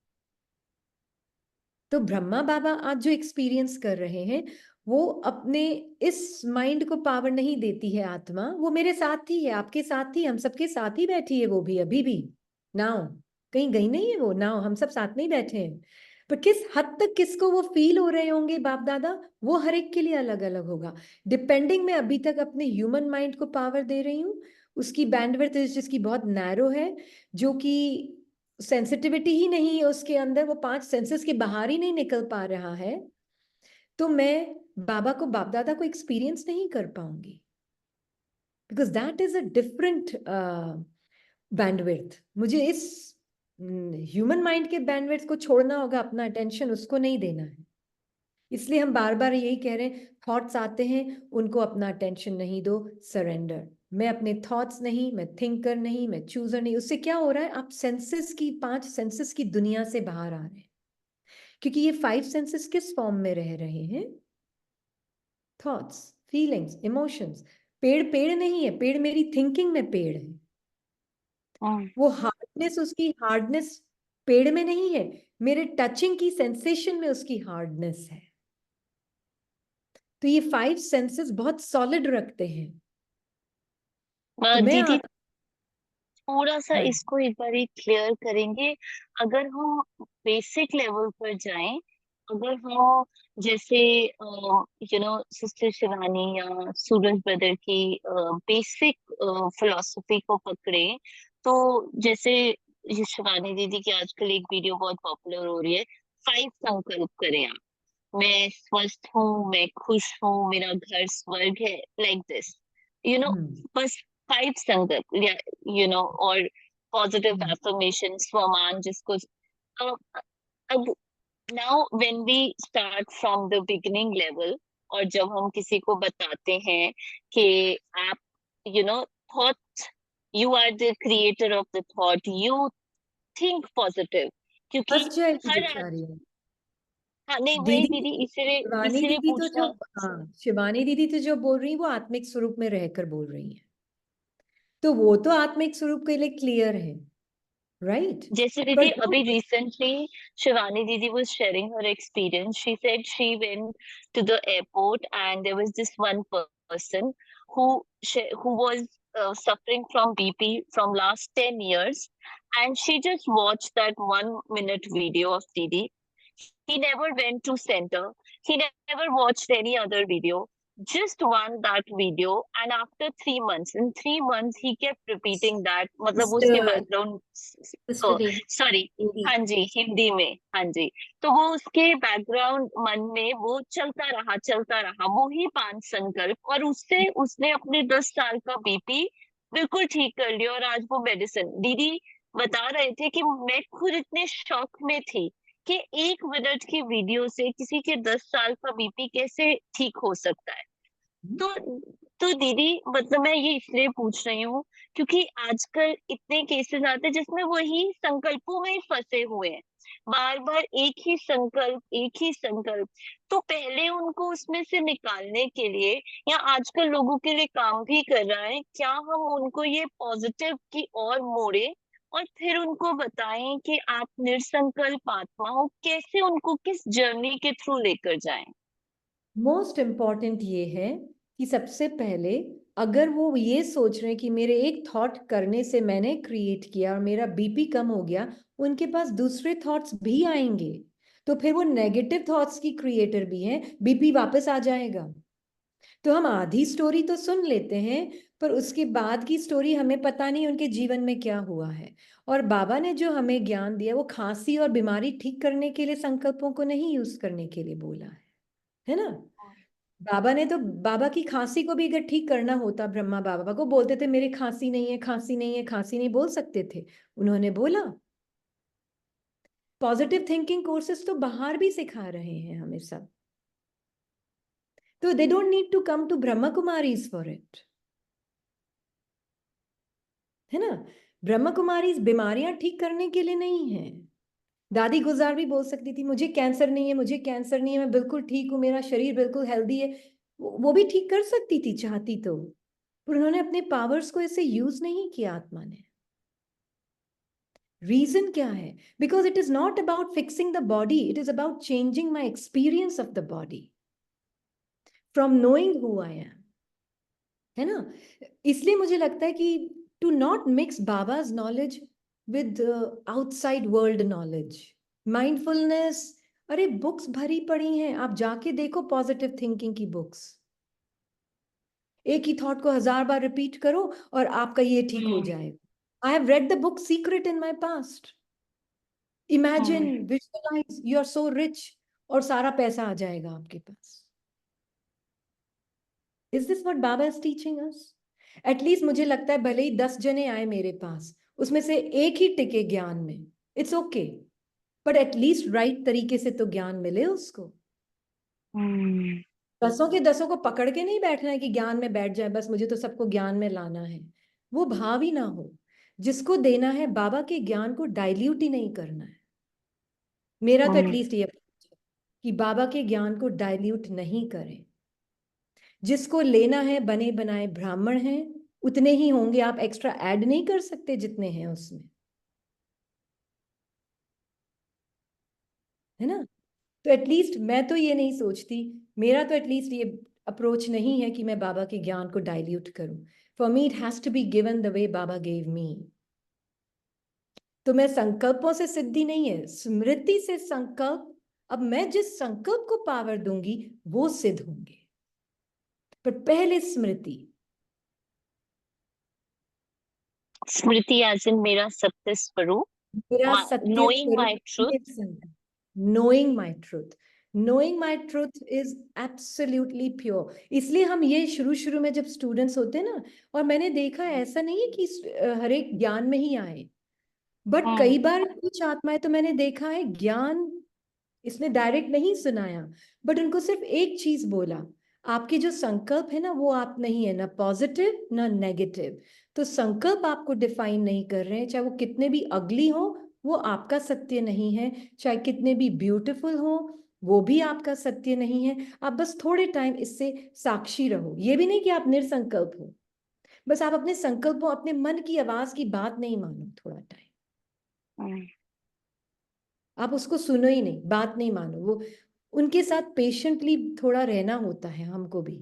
A: तो ब्रह्मा बाबा आज जो एक्सपीरियंस कर रहे हैं वो अपने इस माइंड को पावर नहीं देती है आत्मा, वो मेरे साथ ही है, आपके साथ ही, हम सबके साथ ही बैठी है वो भी, अभी भी नाउ कहीं गई नहीं है वो नाउ, हम सब साथ में ही बैठे हैं। पर किस हद तक किसको वो फील हो रहे होंगे बाप दादा, वो हर एक के लिए अलग अलग होगा, डिपेंडिंग मैं अभी तक अपने ह्यूमन माइंड को पावर दे रही हूँ, उसकी बैंडविड्थ जिसकी बहुत नैरो है, जो कि सेंसिटिविटी ही नहीं है उसके अंदर, वो पांच सेंसेस के बाहर ही नहीं निकल पा रहा है, तो मैं बाबा को, बाप दादा को एक्सपीरियंस नहीं कर पाऊंगी, because that is a different bandwidth. मुझे इस ह्यूमन माइंड के बैंडविड्थ को छोड़ना होगा, अपना अटेंशन उसको नहीं देना है। इसलिए हम बार बार यही कह रहे हैं, थॉट्स आते हैं, उनको अपना अटेंशन नहीं दो, सरेंडर। मैं अपने थॉट्स नहीं, मैं थिंकर नहीं, मैं चूजर नहीं। उससे क्या हो रहा है, आप सेंसेस की, 5 सेंसेस की दुनिया से बाहर आ रहे हैं। क्योंकि ये 5 सेंसेस किस फॉर्म में रह रहे हैं? Thoughts, feelings, emotions. पेड़ पेड़ नहीं है, पेड़ मेरी थिंकिंग में पेड़ है। वो हार्डनेस, उसकी हार्डनेस पेड़ में नहीं है, मेरे टचिंग की सेंसेशन में उसकी हार्डनेस है। तो ये 5 सेंसेस बहुत सॉलिड रखते हैं। तो मैं
D: दीदी थोड़ा सा
A: हाँ,
D: इसको एक बार क्लियर करेंगे। अगर हम बेसिक लेवल पर जाएं, अगर हम जैसे सिस्टर शिवानी या सूरज ब्रदर की बेसिक फिलॉसफी को पकड़े, तो जैसे ये शिवानी दीदी की आजकल एक वीडियो बहुत पॉपुलर हो रही है, 5 संकल्प करें आप। मैं स्वस्थ हूँ, मैं खुश हूँ, मेरा घर स्वर्ग है, लाइक दिस, यू नो बस 5 संकल्प, और पॉजिटिव एफर्मेशन, स्वमान जिसको अब now when we start from the beginning level, और जब हम किसी को बताते हैं कि आप thought, you are the creator of the thought, you think positive, क्योंकि
A: फंस जाएगी
D: हर
A: बेचारी।
D: हाँ नहीं वही
A: दीदी,
D: दीदी, इसीलिए
A: शिवानी
D: इसीलिए
A: दीदी तो जो,
D: पूछना।
A: हाँ, शिवानी दीदी तो जो बोल रही है वो आत्मिक स्वरूप में रहकर बोल रही है, तो वो तो आत्मिक स्वरूप के लिए क्लियर है, राइट?
D: जैसे
A: पर
D: दीदी
A: जो
D: अभी रिसेंटली शिवानी दीदी was sharing her experience. She said she went to the airport and there was this one person who was suffering from BP from last 10 years, and she just watched that 1 minute video of Didi. He never went to center. He never watched any other video. Just one that video, and after 3 months, in 3 months, he kept repeating that. मतलब वो उसके
B: sister
D: background,
B: sister
D: sorry,
B: Hindi.
D: हाँ जी हिंदी में, हाँ जी। तो वो उसके background मन में वो चलता रहा वो ही 5 संकल्प, और उससे उसने अपने 10 साल का बीपी बिल्कुल ठीक कर लिया, और आज वो मेडिसिन। दीदी बता रहे थे कि मैं खुद इतने शॉक में थी कि 1 मिनट की वीडियो से किसी के 10 साल का बीपी कैसे ठीक हो सकता है। तो तो दीदी मतलब मैं ये इसलिए पूछ रही हूँ क्योंकि आजकल इतने केसेस आते हैं जिसमें वही संकल्पों में ही फंसे हुए हैं, बार बार एक ही संकल्प। तो पहले उनको उसमें से निकालने के लिए, या आजकल लोगों के लिए काम भी कर रहा है, क्या हम उनको ये पॉजिटिव की ओर मोड़े और फिर उनको बताएं कि आप निरसंकल्प आत्मा हो, कैसे उनको किस जर्नी के थ्रू लेकर जाएं?
A: मोस्ट इम्पॉर्टेंट ये है कि सबसे पहले अगर वो ये सोच रहे हैं कि मेरे एक थॉट करने से मैंने क्रिएट किया और मेरा बीपी कम हो गया, उनके पास दूसरे थॉट्स भी आएंगे, तो फिर वो नेगेटिव थॉट्स की क्रिएटर भी हैं, बीपी वापस आ जाएगा। तो हम आधी स्टोरी तो सुन लेते हैं, पर उसके बाद की स्टोरी हमें पता नहीं उनके जीवन में क्या हुआ है। और बाबा ने जो हमें ज्ञान दिया वो खांसी और बीमारी ठीक करने के लिए संकल्पों को नहीं यूज करने के लिए बोला है ना? बाबा ने तो, बाबा की खांसी को भी अगर ठीक करना होता, ब्रह्मा बाबा को बोलते थे मेरी खांसी नहीं है, खांसी नहीं है, खांसी नहीं बोल सकते थे, उन्होंने बोला। पॉजिटिव थिंकिंग कोर्सेस तो बाहर भी सिखा रहे हैं हमें सब, तो they don't need to come to Brahma Kumaris for it, है ना? ब्रह्मा कुमारीज बीमारियां ठीक करने के लिए नहीं है। दादी गुजार भी बोल सकती थी मुझे कैंसर नहीं है, मुझे कैंसर नहीं है, मैं बिल्कुल ठीक हूं, मेरा शरीर बिल्कुल हेल्दी है, वो भी ठीक कर सकती थी चाहती तो, पर उन्होंने अपने पावर्स को ऐसे यूज नहीं किया आत्मा ने। रीजन क्या है? Because it is not about fixing the body, it is about changing my experience of the body from knowing who I am, है ना? इसलिए मुझे लगता है कि to not mix Baba's knowledge with outside world knowledge. Mindfulness, अरे books भरी पड़ी हैं, आप जाके देखो पॉजिटिव थिंकिंग की बुक्स। एक ही थॉट को 1000 बार रिपीट करो और आपका ये ठीक हो जाएगा। I have read the book Secret in my past. Imagine, visualize you are so rich, और सारा पैसा आ जाएगा आपके पास। Is this what Baba is teaching us? At least मुझे लगता है भले ही 10 जने आए मेरे पास, उसमें से एक ही टिके ज्ञान में, it's okay, but at least right तरीके से तो ज्ञान मिले उसको। दसों के दसों को पकड़ के नहीं बैठना है कि ज्ञान में बैठ जाए, बस मुझे तो सबको ज्ञान में लाना है, वो भाव ही ना हो। जिसको देना है बाबा के ज्ञान को डाइल्यूट ही नहीं करना है। मेरा तो एटलीस्ट ये approach है कि बाबा के ज्ञान को डाइल्यूट नहीं करें। जिसको लेना है बने बनाए ब्राह्मण हैं, उतने ही होंगे, आप एक्स्ट्रा ऐड नहीं कर सकते जितने हैं उसमें, है ना। तो एटलीस्ट मैं तो ये नहीं सोचती, मेरा तो एटलीस्ट ये अप्रोच नहीं है कि मैं बाबा के ज्ञान को डाइल्यूट करूं। For me it has to be given the way Baba gave me. तो मैं संकल्पों से सिद्धि नहीं है, स्मृति से संकल्प। अब मैं जिस संकल्प को पावर दूंगी वो सिद्ध होंगे, पर पहले स्मृति।
D: स्मृति एज इन मेरा सत्य स्वरूप,
A: मेरा सत्य
D: knowing my truth.
A: knowing my truth, knowing my truth is absolutely pure। इसलिए हम ये शुरू शुरू में जब स्टूडेंट्स होते हैं ना, और मैंने देखा है ऐसा नहीं है कि हर एक ज्ञान में ही आए, बट कई बार कुछ आत्माएं तो मैंने देखा है ज्ञान इसने डायरेक्ट नहीं सुनाया, बट उनको सिर्फ एक चीज बोला, आपके जो संकल्प है ना वो आप नहीं है, ना पॉजिटिव ना नेगेटिव। तो संकल्प आपको डिफाइन नहीं कर रहे हैं, चाहे वो कितने भी अगली हो वो आपका सत्य नहीं है, चाहे कितने भी ब्यूटीफुल हो वो भी आपका सत्य नहीं है। आप बस थोड़े टाइम इससे साक्षी रहो, ये भी नहीं कि आप निरसंकल्प हो, बस आप अपने संकल्पों, अपने मन की आवाज की बात नहीं मानो, थोड़ा टाइम आप उसको सुनो ही नहीं, बात नहीं मानो। वो उनके साथ पेशेंटली थोड़ा रहना होता है हमको भी।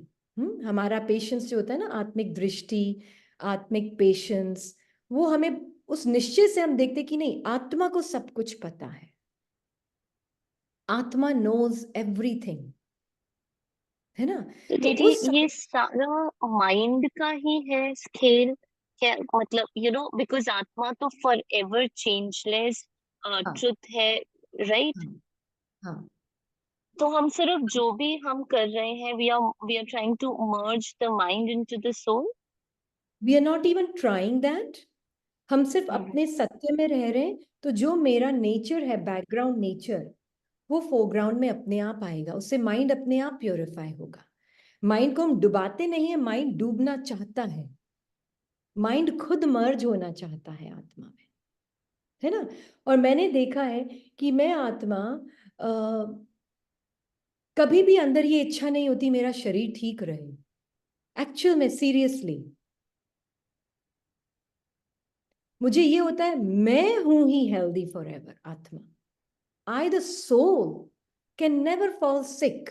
A: हमारा पेशेंस जो होता है ना, आत्मिक दृष्टि, आत्मिक पेशेंस, वो हमें उस निश्चय से हम देखते कि नहीं, आत्मा को सब कुछ पता है, आत्मा नोज एवरीथिंग, है ना।
D: तो
A: तो
D: दीदी
A: उस
D: ये सारा माइंड का ही है खेल क्या? मतलब बिकॉज आत्मा तो फॉर एवर चेंजलेस
A: हाँ
D: ट्रुथ है, राइट?
A: हाँ हाँ,
D: तो हम सिर्फ जो भी हम कर रहे हैं, we are trying to merge the mind into the soul.
A: We are not even trying that, हम सिर्फ अपने सत्य में रह रहे हैं। तो जो मेरा नेचर है, बैकग्राउंड नेचर, वो फोरग्राउंड में अपने आप आएगा, उससे माइंड अपने आप प्योरीफाई होगा। माइंड को हम डुबाते नहीं है, माइंड डूबना चाहता है, माइंड खुद मर्ज होना चाहता है आत्मा में, है ना। और मैंने देखा है कि मैं आत्मा कभी भी अंदर ये इच्छा नहीं होती मेरा शरीर ठीक रहे, एक्चुअल में सीरियसली मुझे ये होता है मैं हूं ही हेल्दी फॉर एवर आत्मा। I, the soul, can never fall sick.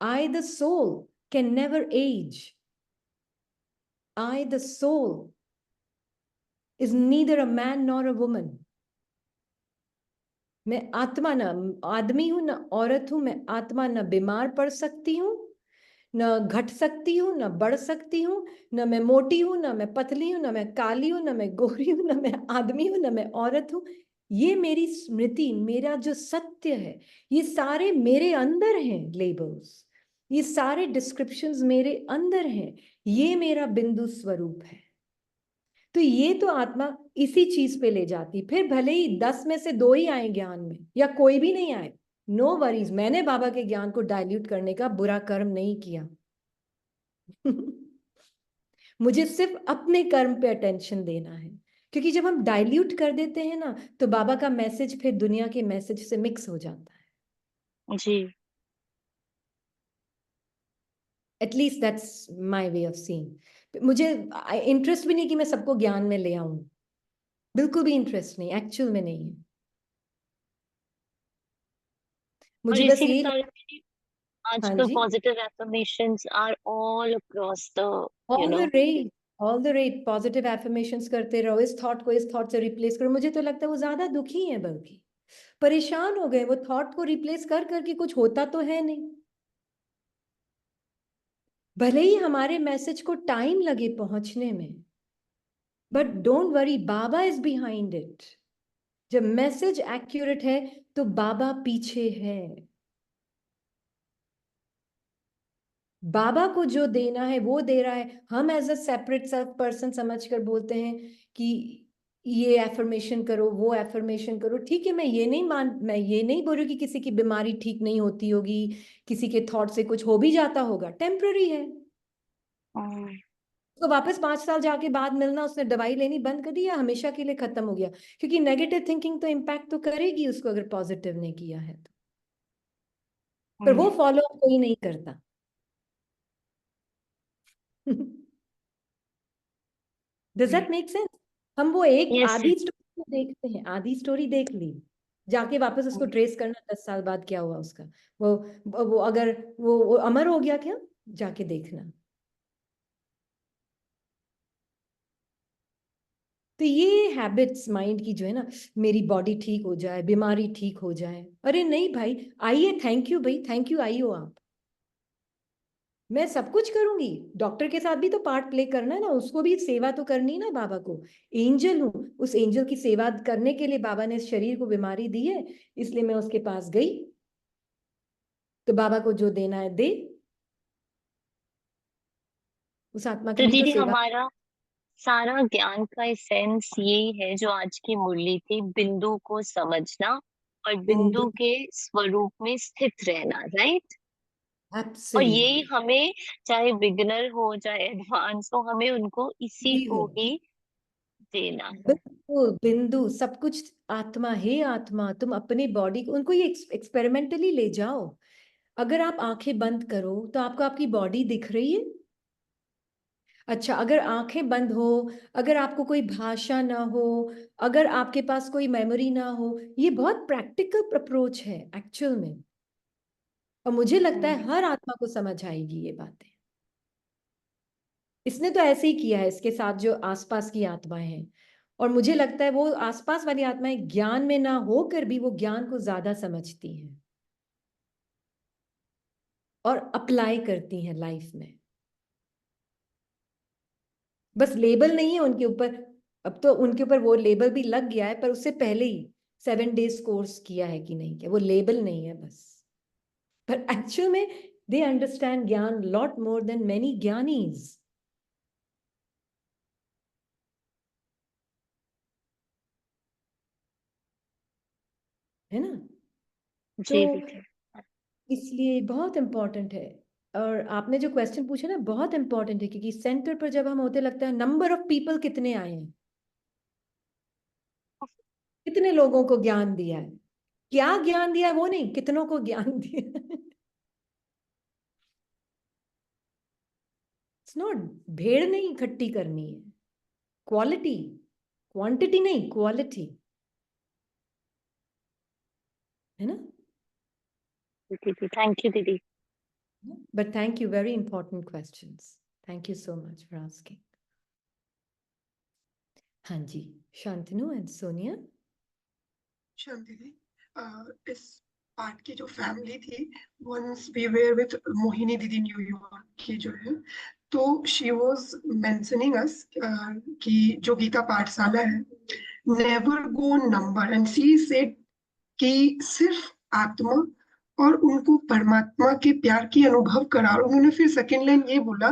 A: I, the soul, can never age. I, the soul, is neither a man nor a woman. मैं आत्मा ना आदमी हूं ना औरत हूं, मैं आत्मा ना बीमार पड़ सकती हूँ, न घट सकती हूँ, न बढ़ सकती हूँ, न मैं मोटी हूं, न मैं पतली हूं, न मैं काली हूं, न मैं गोरी हूं, न मैं आदमी हूं, न मैं औरत हूं। ये मेरी स्मृति, मेरा जो सत्य है, ये सारे मेरे अंदर हैं लेबल्स, ये सारे डिस्क्रिप्शंस मेरे अंदर हैं, ये मेरा बिंदु स्वरूप है। तो ये तो आत्मा इसी चीज पे ले जाती, फिर भले ही 10 में से 2 ही आए ज्ञान में या कोई भी नहीं आए, नो वरीज, मैंने बाबा के ज्ञान को डाइल्यूट करने का बुरा कर्म नहीं किया। मुझे सिर्फ अपने कर्म पे अटेंशन देना है, क्योंकि जब हम डाइल्यूट कर देते हैं ना, तो बाबा का मैसेज फिर दुनिया के मैसेज से मिक्स हो जाता है।
D: जी।
A: At least that's my way of seeing. मुझे इंटरेस्ट भी नहीं कि मैं सबको ज्ञान में ले आऊं, बिल्कुल भी इंटरेस्ट नहीं, एक्चुअल में नहीं है
D: और
A: मुझे, बस
D: इसी
A: यही।
D: कारण
A: हाँ
D: आजकल
A: जी,
D: positive affirmations are all across the
A: all the rate, all the rate positive affirmations करते रहो, इस थॉट को इस थॉट से रिप्लेस करो। मुझे तो लगता है वो ज्यादा दुखी है, बल्कि परेशान हो गए, वो थॉट को रिप्लेस कर करके कुछ होता तो है नहीं। भले ही हमारे मैसेज को टाइम लगे पहुंचने में, but don't worry, Baba is behind it. जब मैसेज एक्यूरेट है तो बाबा पीछे है। बाबा को जो देना है वो दे रहा है। हम as a separate self person समझकर बोलते हैं कि ये एफर्मेशन करो, वो एफर्मेशन करो, ठीक है, मैं ये नहीं बोल रही कि किसी की बीमारी ठीक नहीं होती होगी, किसी के थॉट से कुछ हो भी जाता होगा, टेम्पररी है। तो वापस 5 साल जाके बाद मिलना, उसने दवाई लेनी बंद कर दी या हमेशा के लिए खत्म हो गया? क्योंकि नेगेटिव थिंकिंग तो इम्पैक्ट तो करेगी उसको, अगर पॉजिटिव ने किया है तो। पर वो फॉलो कोई नहीं करता। Does that make sense? हम वो एक
D: Yes,
A: आधी स्टोरी देखते हैं, आधी स्टोरी देख ली, जाके वापस उसको ट्रेस करना 10 साल बाद क्या हुआ उसका, वो अगर वो अमर हो गया क्या, जाके देखना। तो ये हैबिट्स माइंड की जो है ना, मेरी बॉडी ठीक हो जाए, बीमारी ठीक हो जाए, अरे नहीं भाई, आइए, थैंक यू भाई, थैंक यू, आइयो आप, मैं सब कुछ करूंगी। डॉक्टर के साथ भी तो पार्ट प्ले करना है ना, उसको भी सेवा तो करनी है ना बाबा को। एंजल हूँ, उस एंजल की सेवा करने के लिए बाबा ने इस शरीर को बीमारी दी है, इसलिए मैं उसके पास गई। तो बाबा को जो देना है दे, उस आत्मा की
D: तो
A: भी तो
D: दीदी
A: सेवा।
D: हमारा सारा ज्ञान का एसेंस यही है जो आज की मुरली थी, बिंदु को समझना और
A: बिंदु,
D: बिंदु के स्वरूप में स्थित रहना, राइट। और यही
A: एब्सोल्युटली,
D: हमें, चाहे बिगिनर हो चाहे एडवांस हो, हमें उनको इसी को ही देना है।
A: बिल्कुल बिंदु, सब कुछ आत्मा, हे आत्मा, तुम अपनी बॉडी को, उनको ये एक्सपेरिमेंटली ले जाओ। अगर आप आंखें बंद करो तो आपको आपकी बॉडी दिख रही है? अच्छा, अगर आंखें बंद हो, अगर आपको कोई भाषा ना हो, अगर आपके पास कोई मेमोरी ना हो, ये बहुत प्रैक्टिकल अप्रोच है एक्चुअल में, और मुझे लगता है हर आत्मा को समझ आएगी ये बातें। इसने तो ऐसे ही किया है इसके साथ जो आसपास की आत्माएं हैं, और मुझे लगता है वो आसपास वाली आत्माएं ज्ञान में ना होकर भी वो ज्ञान को ज्यादा समझती हैं और अप्लाई करती हैं लाइफ में। बस लेबल नहीं है उनके ऊपर, अब तो उनके ऊपर वो लेबल भी लग गया है, पर उससे पहले ही 7 days कोर्स किया है कि नहीं किया, वो लेबल नहीं है बस। पर एक्चुअल में दे अंडरस्टैंड ज्ञान lot more than many Giani's, है ना? तो
D: जी दीदी।
A: इसलिए बहुत इंपॉर्टेंट है। और आपने जो क्वेश्चन पूछा ना, बहुत इंपॉर्टेंट है, क्योंकि सेंटर पर जब हम होते, लगता है नंबर ऑफ पीपल कितने आए हैं, कितने लोगों को ज्ञान दिया है, क्या ज्ञान दिया है वो नहीं, कितनों को ज्ञान दिया। इट्स नॉट, भेड़ नहीं इकट्ठी करनी है, क्वालिटी, क्वांटिटी नहीं, क्वालिटी, है ना?
D: दीदी थैंक यू दीदी।
A: But thank you, very important questions, thank you so much for asking. हाँ जी, शांतनु एंड सोनिया।
E: शांति दी, इस पार्ट की जो फैमिली थी, once we were with Mohini दीदी न्यूयॉर्क की जो है, तो शी वाज मेंशनिंग अस कि जो गीता पाठशाला है, never go number, and she said कि सिर्फ आत्मा और उनको परमात्मा के प्यार की अनुभव करा। और उन्होंने फिर सेकेंड लाइन ये बोला,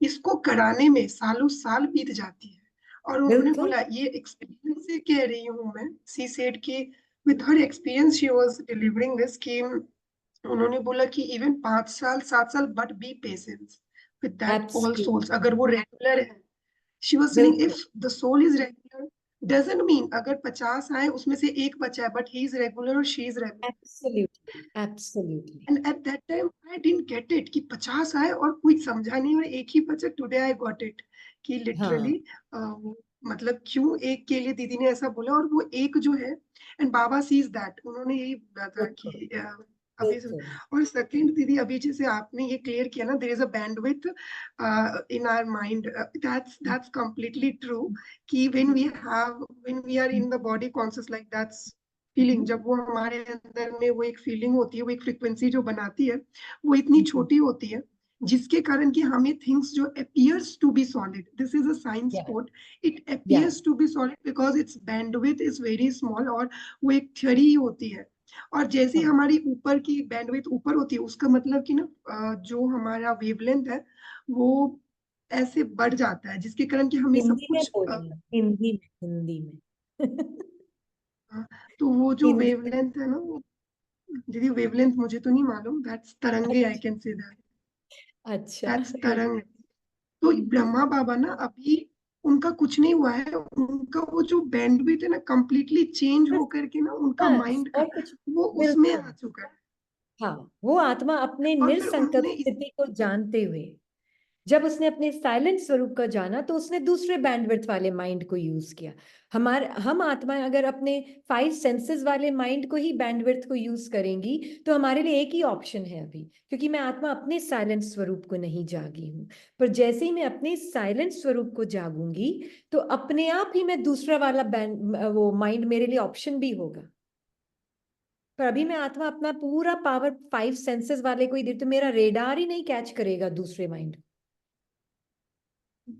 E: इसको कराने में सालों साल बीत जाती है। और उन्होंने
A: बिल्कुल,
E: बोला, ये एक्सपीरियंस से कह रही हूँ मैं, सी सेड कि with her experience she was delivering this, कि उन्होंने बोला कि इवन 5 साल 7 साल, but be patience with that all
A: absolutely,
E: souls, अगर वो रेगुलर है। शी वाज सेइंग
A: बिल्कुल,
E: if the soul is regular, doesn't mean अगर 50 आए उसमें से एक बचा है, बट ही इज रेगुलर और she is regular.
A: Absolutely, absolutely,
E: and at that time I didn't get it कि 50 आए और कुछ समझा नहीं और एक ही बचा। टुडे आई गॉट इट कि
A: हाँ,
E: लिटरली मतलब क्यों एक के लिए दीदी ने ऐसा बोला, और वो एक जो है, एंड बाबा सीज दैट, उन्होंने यही बोला था
A: बिल्कुल,
E: कि अभी।
A: बिल्कुल,
E: और सेकंड दीदी, अभी जैसे आपने ये क्लियर किया ना, there is a bandwidth in our mind, that's completely true, कि when we are in the body conscious, like that's feeling, जब वो हमारे अंदर में वो एक फीलिंग होती है, वो एक फ्रिक्वेंसी जो बनाती है, वो इतनी छोटी होती है, जिसके कारण कि हमें थिंग्स जो appears to be solid, this is a science
A: या
E: quote, it
A: या
E: appears to be solid because its bandwidth is very small, और वो एक थ्योरी होती है। और जैसे
A: हाँ,
E: हमारी ऊपर की बैंडविड्थ ऊपर होती है, उसका मतलब कि ना जो हमारा वेवलेंथ है वो ऐसे बढ़ जाता है, जिसके कारण कि हमें सब
A: हिंदी में
E: कुछ
A: बोलिए, हिंदी में, हिंदी में।
E: हाँ, तो वो जो
A: इन
E: वेवलेंथ है ना, वो दीदी वेवलेंथ मुझे तो नहीं मालूम, दैट्स तरंगे, आई कैन से
A: अच्छा
E: दैट्स तरंग। तो ब्रह्मा बाबा ना अभी उनका कुछ नहीं हुआ है, उनका वो जो बैंडविड्थ है ना कंप्लीटली चेंज
A: बस
E: होकर के ना उनका
A: बस
E: माइंड
A: और
E: का
A: कुछ,
E: वो उसमें आ
A: बिल्कुल।
E: चुका है।
A: हाँ, वो आत्मा अपने
E: और फिर
A: निरसंकल्प
E: उन्होंने
A: स्थिति को जानते हुए जब उसने अपने साइलेंट स्वरूप को जाना तो उसने दूसरे बैंडविड्थ वाले माइंड को यूज किया। हम आत्माएं अगर अपने 5 सेंसेस वाले माइंड को ही बैंडविड्थ को यूज करेंगी तो हमारे लिए एक ही ऑप्शन है अभी, क्योंकि मैं आत्मा अपने साइलेंट स्वरूप को नहीं जागी हूं। पर जैसे ही मैं अपने साइलेंट स्वरूप को जागूंगी तो अपने आप ही मैं दूसरा वाला बैंड वो माइंड मेरे लिए ऑप्शन भी होगा। पर अभी मैं आत्मा अपना पूरा पावर 5 सेंसेस वाले को ही दे तो मेरा रेडार ही नहीं कैच करेगा दूसरे माइंड,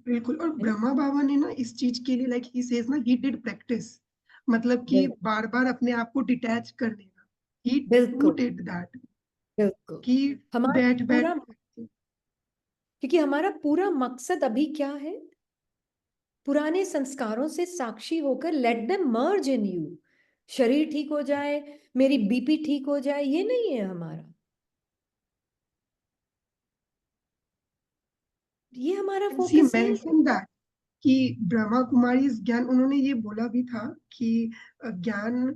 E: बिल्कुल। और
A: है ना।
E: ब्रह्मा बाबा ने ना इस चीज के लिए लाइक ही सेज ना ही डिड प्रैक्टिस, मतलब कि
A: बिल्कुल
E: बार बार अपने आप को डिटैच कर देना, ही टू
A: बिल्कुल
E: डिड दैट,
A: बिल्कुल।
E: कि
A: हमारा
E: बैठ बैठ
A: पूरा, क्योंकि हमारा पूरा मकसद अभी क्या है, पुराने संस्कारों से साक्षी होकर let them merge in you. शरीर ठीक हो जाए, मेरी बीपी ठीक हो जाए, ये नहीं है हमारा। ये हमारा
E: सी
A: फोकस नहीं है।
E: मेंशन दैट कि ब्रह्मा कुमारी ज्ञान, उन्होंने ये बोला भी था कि ज्ञान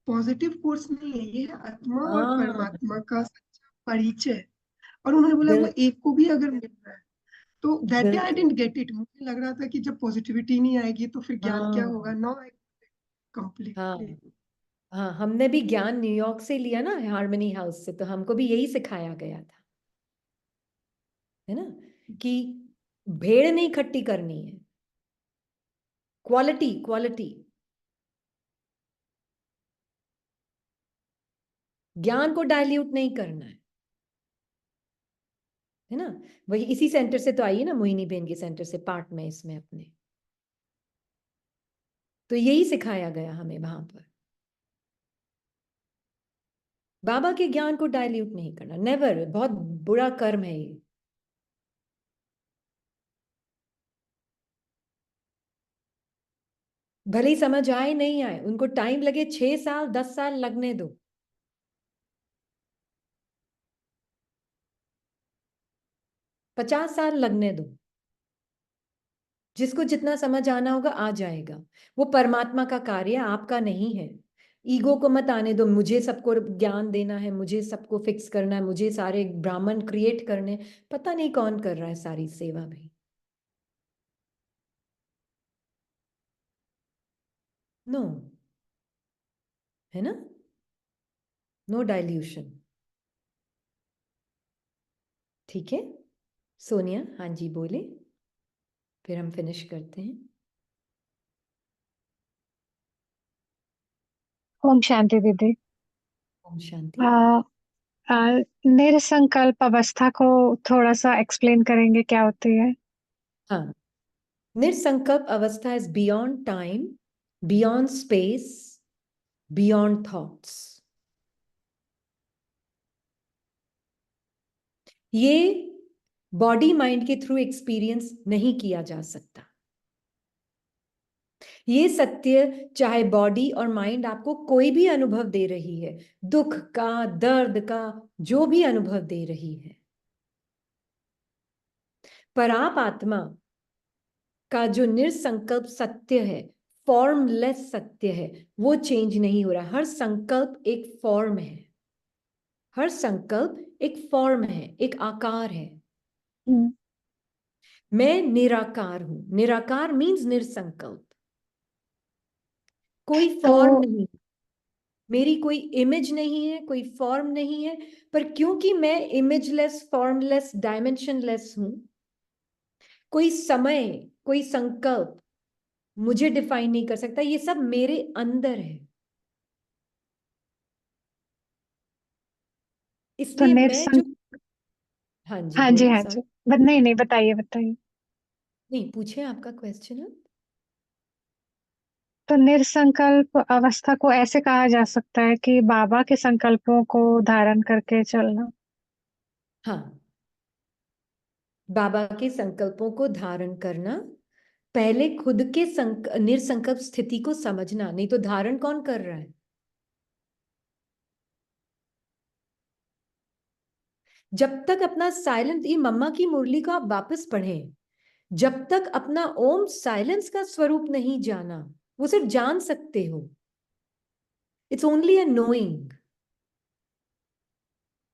E: पॉजिटिव फोर्स नहीं है, ये है आत्मा और
A: हाँ
E: परमात्मा का सच्चा परिचय। और उन्होंने बोला वो
A: बिल्कुल
E: एक को भी अगर मिल रहा है तो दैट डे आई
A: बिल्कुल।
E: डिडंट गेट इट, मुझे लग रहा था कि जब पॉजिटिविटी नहीं आएगी तो फिर ज्ञान क्या होगा।
A: हाँ
E: नाउ आई कंप्लीटली।
A: हाँ हाँ, हमने भी ज्ञान न्यूयॉर्क से लिया ना, हार्मनी हाउस से, तो हमको भी यही सिखाया गया था, है ना, कि भेड़ नहीं इकट्ठी करनी है, क्वालिटी क्वालिटी। ज्ञान को डाइल्यूट नहीं करना है ना। वही इसी सेंटर से तो आई है ना, मोहिनी बहन के सेंटर से पार्ट में इसमें अपने, तो यही सिखाया गया हमें वहां पर। बाबा के ज्ञान को डाइल्यूट नहीं करना, नेवर, बहुत बुरा कर्म है ये। भले ही समझ आए नहीं आए, उनको टाइम लगे, 6 साल 10 साल लगने दो, 50 साल लगने दो, जिसको जितना समझ आना होगा आ जाएगा। वो परमात्मा का कार्य है, आपका नहीं है। ईगो को मत आने दो, मुझे सबको ज्ञान देना है, मुझे सबको फिक्स करना है, मुझे सारे ब्राह्मण क्रिएट करने, पता नहीं कौन कर रहा है सारी सेवा भी। नो, है ना, नो डाइल्यूशन। ठीक है, सोनिया, हाँ जी बोले, फिर हम फिनिश करते हैं।
F: ओम शांति दीदी।
A: ओम शांति।
F: आ, आ, निरसंकल्प अवस्था को थोड़ा सा एक्सप्लेन करेंगे क्या होती है?
A: हाँ, निरसंकल्प अवस्था is beyond time, beyond space, beyond thoughts. ये बॉडी माइंड के थ्रू एक्सपीरियंस नहीं किया जा सकता। ये सत्य, चाहे बॉडी और माइंड आपको कोई भी अनुभव दे रही है, दुख का, दर्द का, जो भी अनुभव दे रही है, पर आप आत्मा का जो निरसंकल्प सत्य है, फॉर्मलेस सत्य है, वो चेंज नहीं हो रहा। हर संकल्प एक फॉर्म है, हर संकल्प एक फॉर्म है, एक आकार है।
F: हम्म,
A: मैं निराकार हूं, निराकार मीन्स निरसंकल्प, कोई
F: तो
A: फॉर्म नहीं, मेरी कोई इमेज नहीं है, कोई फॉर्म नहीं है। पर क्योंकि मैं इमेजलेस, फॉर्मलेस, डायमेंशनलेस हूं, कोई समय, कोई संकल्प मुझे डिफाइन नहीं कर सकता, ये सब मेरे अंदर है।
F: तो
A: इसलिए मैं जो, हाँ जी
F: हाँ जी,
A: बोले
F: हाँ
A: सर।
F: जी। नहीं नहीं, बताइए बताइए।
A: नहीं, पूछे आपका क्वेश्चन है।
F: तो निरसंकल्प अवस्था को ऐसे कहा जा सकता है कि बाबा के संकल्पों को धारण करके चलना।
A: हाँ, बाबा के संकल्पों को धारण करना, पहले खुद के निरसंकल्प स्थिति को समझना, नहीं तो धारण कौन कर रहा है? जब तक अपना साइलेंस, ये मम्मा की मुरली को आप वापस पढ़ें, जब तक अपना ओम साइलेंस का स्वरूप नहीं जाना, वो सिर्फ जान सकते हो, इट्स ओनली अ नोइंग।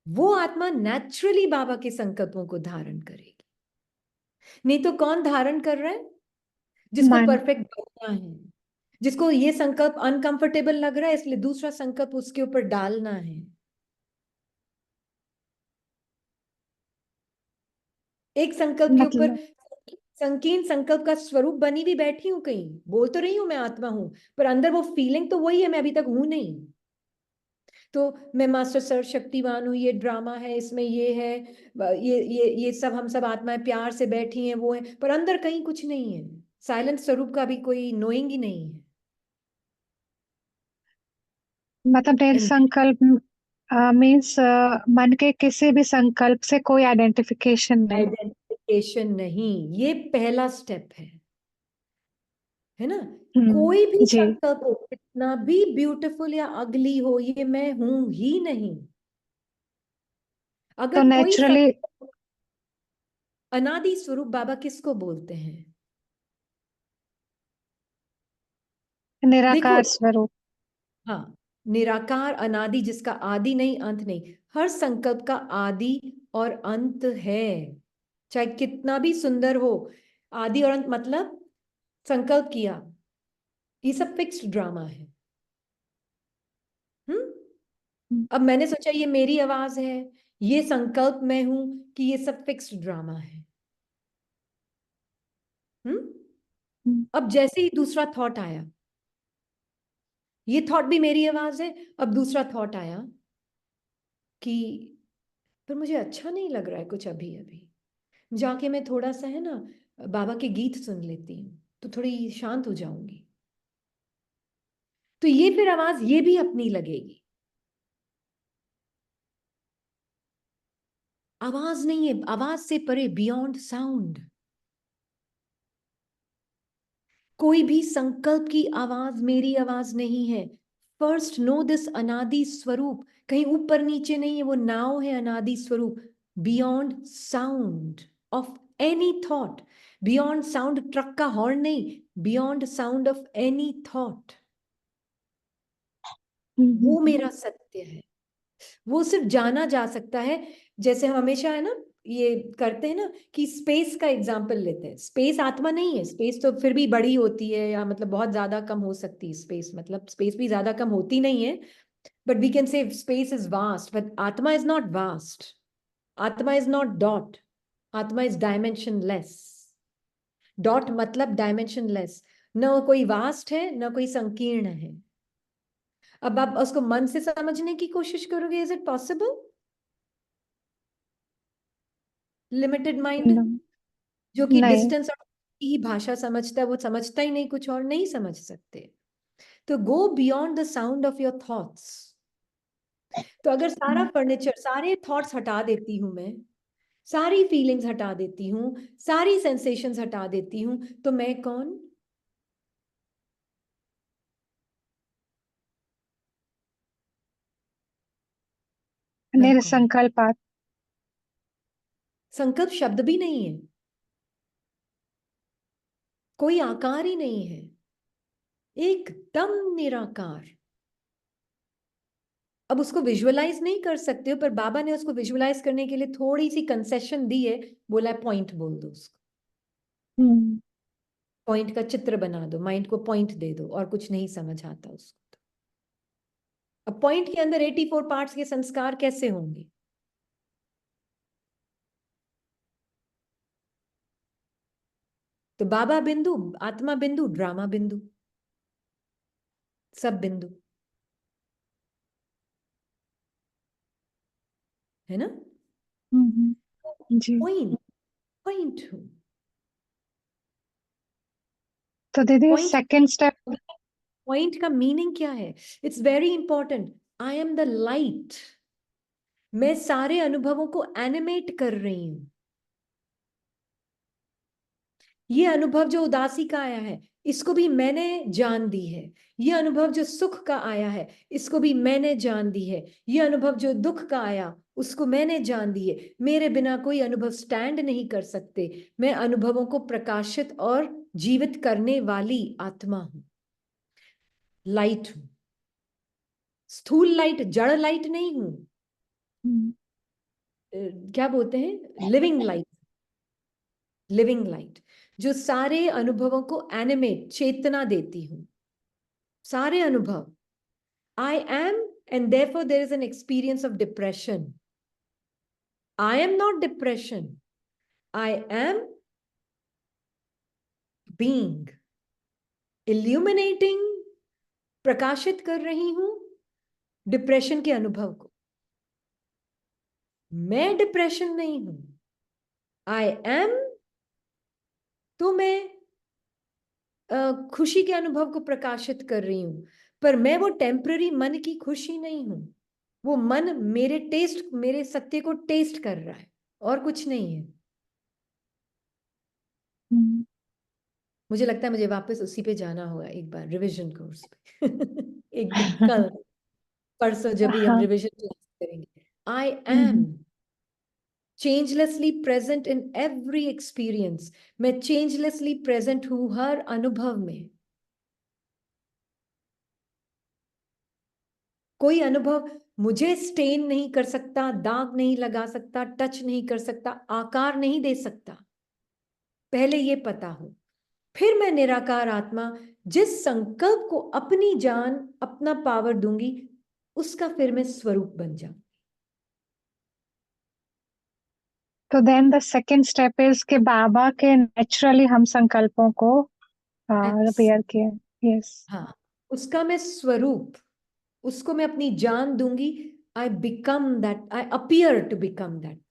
A: वो आत्मा नेचुरली बाबा के संकल्पों को धारण करेगी। नहीं तो कौन धारण कर रहा है? जिसको
F: मन।
A: परफेक्ट बनना है, जिसको ये संकल्प अनकंफर्टेबल लग रहा है, इसलिए दूसरा संकल्प उसके ऊपर डालना है। एक संकल्प के ऊपर
F: मतलब
A: संकीर्ण संकल्प का स्वरूप बनी हुई बैठी हूं, कहीं बोल तो रही हूं मैं आत्मा हूं, पर अंदर वो फीलिंग तो वही है, मैं अभी तक हूं नहीं। तो मैं मास्टर सर्वशक्तिवान हूँ, ये ड्रामा है, इसमें ये है, ये सब, हम सब आत्माएं प्यार से बैठी हैं, वो है, पर अंदर कहीं कुछ नहीं है। साइलेंट स्वरूप का भी कोई नोइंग ही नहीं है।
F: मतलब निरसंकल्प मीन्स मन के किसी भी संकल्प से कोई आइडेंटिफिकेशन नहीं।
A: आइडेंटिफिकेशन नहीं, ये पहला स्टेप है ना। कोई भी
F: जी।
A: संकल्प हो, कितना भी ब्यूटीफुल या अगली हो, ये मैं हूं ही नहीं।
F: तो
A: अगर कोई
F: नेचुरली
A: अनादि स्वरूप बाबा किसको बोलते हैं? देखो,
F: निराकार स्वरूप।
A: हाँ, निराकार अनादि, जिसका आदि नहीं अंत नहीं। हर संकल्प का आदि और अंत है, चाहे कितना भी सुंदर हो। आदि और अंत मतलब संकल्प किया, ये सब फिक्स्ड ड्रामा है। अब मैंने सोचा ये मेरी आवाज है, ये संकल्प मैं हूं, कि ये सब फिक्स्ड ड्रामा है। अब जैसे ही दूसरा थॉट आया, ये थॉट भी मेरी आवाज है, अब दूसरा थॉट आया कि पर मुझे अच्छा नहीं लग रहा है कुछ अभी अभी, जाके मैं थोड़ा सा है ना बाबा के गीत सुन लेती हूँ, तो थोड़ी शांत हो जाऊंगी। तो ये फिर आवाज ये भी अपनी लगेगी। आवाज नहीं है, आवाज से परे, बियॉन्ड साउंड। कोई भी संकल्प की आवाज मेरी आवाज नहीं है। फर्स्ट नो दिस अनादि स्वरूप, कहीं ऊपर नीचे नहीं है, वो नाव है अनादि स्वरूप। Beyond sound of any thought, beyond sound truck का हॉर्न नहीं, beyond sound of any thought. वो मेरा सत्य है, वो सिर्फ जाना जा सकता है। जैसे हम हमेशा है ना ये करते हैं ना कि स्पेस का एग्जाम्पल लेते हैं। स्पेस आत्मा नहीं है, स्पेस तो फिर भी बड़ी होती है, या मतलब बहुत ज्यादा कम हो सकती है स्पेस, मतलब स्पेस भी ज्यादा कम होती नहीं है, but we can say space is vast, but atma is not vast. Atma is not dot, atma is dimensionless. Dot मतलब डायमेंशनलेस, न कोई वास्ट है न कोई संकीर्ण है। अब आप उसको मन से समझने की कोशिश करोगे, is it possible? Limited mind जो कि
F: नहीं।
A: डिस्टेंस और ही भाषा समझता है, वो समझता ही नहीं, कुछ और नहीं समझ सकते। तो go beyond the sound of your thoughts. तो अगर सारा फर्नीचर, सारे थॉट्स हटा देती हूं मैं, सारी फीलिंग्स हटा देती हूँ, सारी सेंसेशंस हटा देती हूँ, तो मैं कौन? मैं कौन?
F: निरसंकल्प
A: संकल्प शब्द भी नहीं है, कोई आकार ही नहीं है, एकदम निराकार। अब उसको विजुअलाइज नहीं कर सकते हो, पर बाबा ने उसको विजुअलाइज करने के लिए थोड़ी सी कंसेशन दी है, बोला है पॉइंट बोल दो उसको, पॉइंट का चित्र बना दो, माइंड को पॉइंट दे दो, और कुछ नहीं समझ आता उसको। अब पॉइंट के अंदर 84 पार्ट्स के संस्कार कैसे होंगे? तो बाबा बिंदु, आत्मा बिंदु, ड्रामा बिंदु, सब बिंदु है ना।
F: जी।
A: पॉइंट, पॉइंट हूं।
F: तो दीदी
A: पॉइंट,
F: सेकंड स्टेप।
A: पॉइंट का मीनिंग क्या है? It's very important. I am the light. मैं सारे अनुभवों को एनिमेट कर रही हूं। ये अनुभव जो उदासी का आया है इसको भी मैंने जान दी है। ये अनुभव जो सुख का आया है इसको भी मैंने जान दी है। ये अनुभव जो दुख का आया उसको मैंने जान दी है। मेरे बिना कोई अनुभव स्टैंड नहीं कर सकते। मैं अनुभवों को प्रकाशित और जीवित करने वाली आत्मा हूं, लाइट हूं। स्थूल लाइट, जड़ लाइट नहीं हूं। क्या बोलते हैं, लिविंग लाइट। लिविंग लाइट जो सारे अनुभवों को एनिमेट, चेतना देती हूं। सारे अनुभव I am, and therefore there is an experience of depression. I am not depression. I am being, illuminating, प्रकाशित कर रही हूं डिप्रेशन के अनुभव को। मैं डिप्रेशन नहीं हूं। आई एम, तो मैं खुशी के अनुभव को प्रकाशित कर रही हूं, पर मैं वो टेम्पररी मन की खुशी नहीं हूं। वो मन मेरे टेस्ट, मेरे सत्य को टेस्ट कर रहा है और कुछ नहीं है। मुझे लगता है मुझे वापस उसी पे जाना होगा एक बार, रिवीजन कोर्स पे। एक दिन, कल, परसों, जब भी हम रिवीजन क्लास करेंगे। I am changelessly present in every experience. मैं चेंजलेसली प्रेजेंट हूं हर अनुभव में। कोई अनुभव मुझे स्टेन नहीं कर सकता, दाग नहीं लगा सकता, टच नहीं कर सकता, आकार नहीं दे सकता। पहले ये पता हो, फिर मैं निराकार आत्मा जिस संकल्प को अपनी जान, अपना पावर दूंगी, उसका फिर मैं स्वरूप बन जाऊं।
F: तो then the second step is कि बाबा के नेचुरली हम संकल्पों को रिपेयर किए। यस,
A: हाँ, उसका मैं स्वरूप, उसको मैं अपनी जान दूंगी। I become that, I appear to become that.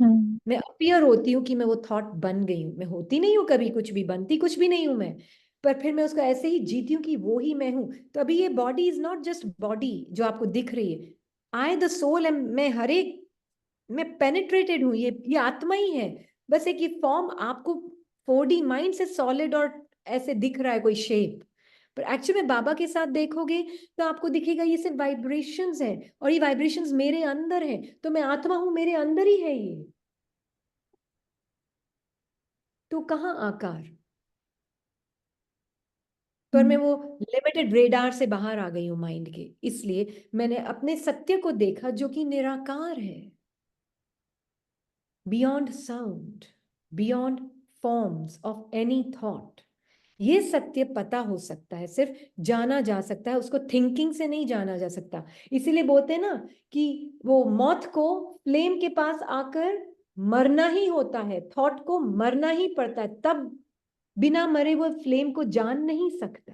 A: मैं अपीयर होती हूँ कि मैं वो थॉट बन गई हूँ। मैं होती नहीं हूँ कभी कुछ भी, बनती कुछ भी नहीं हूँ मैं, पर फिर मैं उसको ऐसे ही जीती हूँ कि वो ही मैं हूँ। तो अभी ये body is not just body जो आपको दिख रही है। आई द सोल एम, मैं हर एक, मैं पेनिट्रेटेड हूँ। ये आत्मा ही है। बस एक ये फॉर्म आपको 4D माइंड से सॉलिड और ऐसे दिख रहा है कोई शेप, पर एक्चुअली में बाबा के साथ देखोगे तो आपको दिखेगा ये सिर्फ वाइब्रेशंस हैं, और ये वाइब्रेशंस मेरे अंदर है। तो मैं आत्मा हूं, मेरे अंदर ही है ये। तो कहाँ आकार? पर मैं वो लिमिटेड रेडार से बाहर आ गई हूं माइंड के, इसलिए मैंने अपने सत्य को देखा जो कि निराकार है, beyond sound, beyond forms of any thought. ये सत्य पता हो सकता है, सिर्फ जाना जा सकता है, उसको थिंकिंग से नहीं जाना जा सकता। इसीलिए बोलते हैं ना कि वो मौत को फ्लेम के पास आकर मरना ही होता है, थॉट को मरना ही पड़ता है, तब बिना मरे वो फ्लेम को जान नहीं सकता।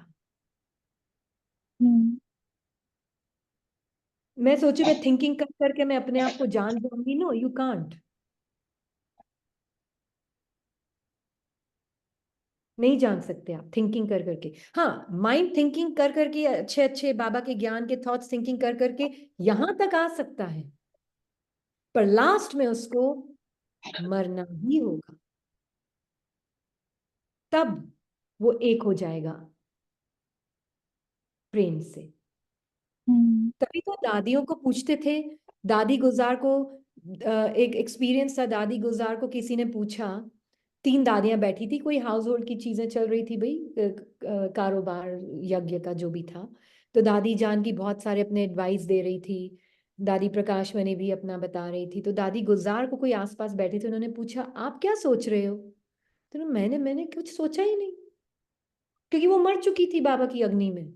A: मैं सोचू मैं थिंकिंग कर करके मैं अपने आप को जान जाऊंगी, नो यू कांट। नहीं जान सकते आप थिंकिंग कर करके। हाँ, माइंड थिंकिंग कर करके, अच्छे अच्छे बाबा के ज्ञान के थॉट्स थिंकिंग कर करके यहां तक आ सकता है, पर लास्ट में उसको मरना ही होगा, तब वो एक हो जाएगा प्रेम से। तभी तो दादियों को पूछते थे, दादी गुजार को, एक एक्सपीरियंस था, दादी गुजार को किसी ने पूछा, 3 दादियां बैठी थी, कोई हाउस होल्ड की चीजें चल रही थी भाई, कारोबार यज्ञ का जो भी था। तो दादी जान की बहुत सारे अपने एडवाइस दे रही थी, दादी प्रकाश मैंने भी अपना बता रही थी। तो दादी गुजार को कोई आसपास बैठे थे, उन्होंने पूछा आप क्या सोच रहे हो? तो मैंने कुछ सोचा ही नहीं, क्योंकि वो मर चुकी थी बाबा की अग्नि में,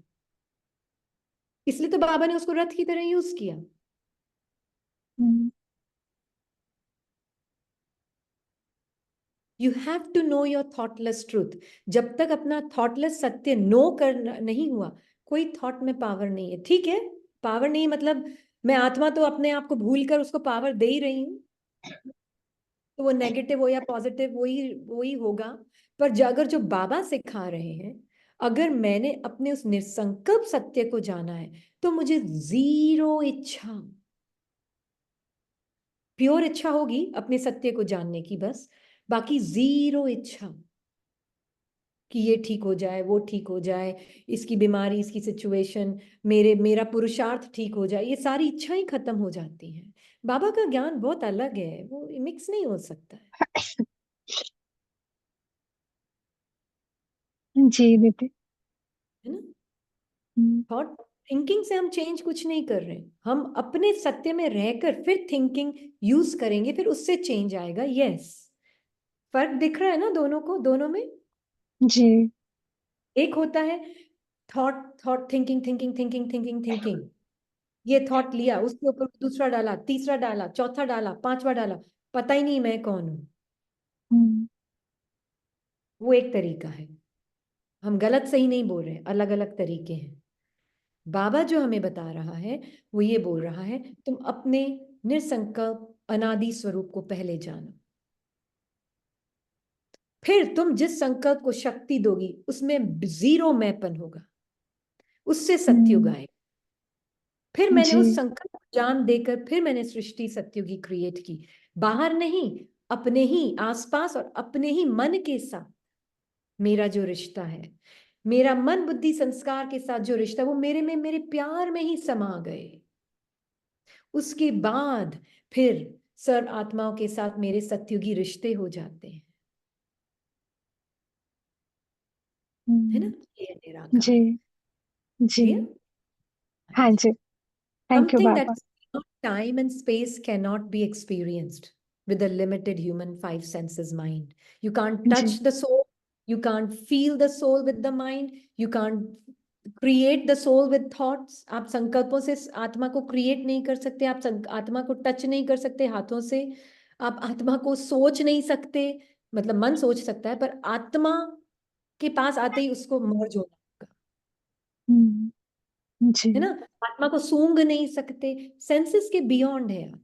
A: इसलिए तो बाबा ने उसको रथ की तरह यूज किया। You have to know your thoughtless truth. जब तक अपना थॉटलेस सत्य नो करना नहीं हुआ, कोई थॉट में पावर नहीं है। ठीक है, पावर नहीं मतलब मैं आत्मा तो अपने आप को भूल कर उसको पावर दे ही रही हूँ, तो वो नेगेटिव हो या पॉजिटिव वही वही होगा। पर अगर जो बाबा सिखा रहे हैं, अगर मैंने अपने उस निसंकल्प सत्य को जाना है, तो मुझे जीरो इच्छा, प्योर इच्छा होगी अपने सत्य को जानने की बस। बाकी जीरो इच्छा कि ये ठीक हो जाए, वो ठीक हो जाए, इसकी बीमारी, इसकी सिचुएशन, मेरा पुरुषार्थ ठीक हो जाए, ये सारी इच्छाएं खत्म हो जाती हैं। बाबा का ज्ञान बहुत अलग है, वो मिक्स नहीं हो सकता है
F: जी दीदी।
A: है ना।
F: हम्म,
A: थॉट थिंकिंग से हम चेंज कुछ नहीं कर रहे, हम अपने सत्य में रहकर फिर थिंकिंग यूज करेंगे, फिर उससे चेंज आएगा। यस, फर्क दिख रहा है ना दोनों को, दोनों में।
F: जी।
A: एक होता है thought, thought thinking thinking thinking thinking thinking, ये थॉट लिया, उसके ऊपर दूसरा डाला, तीसरा डाला, चौथा डाला, पांचवा डाला, पता ही नहीं मैं कौन हूं।
F: हम्म,
A: वो एक तरीका है। हम गलत सही नहीं बोल रहे, अलग अलग तरीके हैं। बाबा जो हमें बता रहा है वो ये बोल रहा है, तुम अपने निसंकल्प अनादि स्वरूप को पहले जानो, फिर तुम जिस संकल्प को शक्ति दोगी उसमें जीरो मैपन होगा, उससे सत्युग
F: हम्म,
A: आएगा। फिर मैंने
F: जी।
A: उस संकल्प को जान देकर फिर मैंने सृष्टि सत्युगी क्रिएट की, बाहर नहीं, अपने ही आसपास और अपने ही मन के साथ। मेरा जो रिश्ता है, मेरा मन बुद्धि संस्कार के साथ जो रिश्ता, वो मेरे में, मेरे प्यार में ही समा गए। उसके बाद फिर सर्व आत्माओं के साथ मेरे सत्युगी रिश्ते हो जाते हैं, है ना।
F: हम्म,
A: ये
F: जी।
A: निराकार
F: जी।
A: क्लियर।
F: हाँ जी। थैंक यू
A: Something that
F: बाबा।
A: time and space cannot be experienced with a limited human five senses mind. You can't
F: जी।
A: touch the soul, you can't feel the soul with the mind, you can't create the soul with thoughts. आप संकल्पों से आत्मा को create नहीं कर सकते, आप आत्मा को टच नहीं कर सकते हाथों से, आप आत्मा को सोच नहीं सकते, मतलब मन सोच सकता है पर आत्मा के पास आते ही उसको मर्ज होना होगा,
F: हम्म, जी।
A: है ना। आत्मा को सूंघ नहीं सकते, सेंसेस के बियॉन्ड है आत्मा,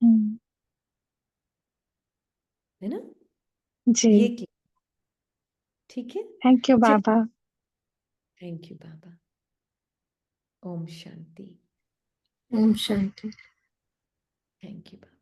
F: हम्म,
A: है ना।
F: जी।
A: ये ठीक है।
F: थैंक यू
A: चल,
F: बाबा।
A: थैंक यू बाबा। ओम शांति।
B: ओम शांति।
A: Thank you Baba.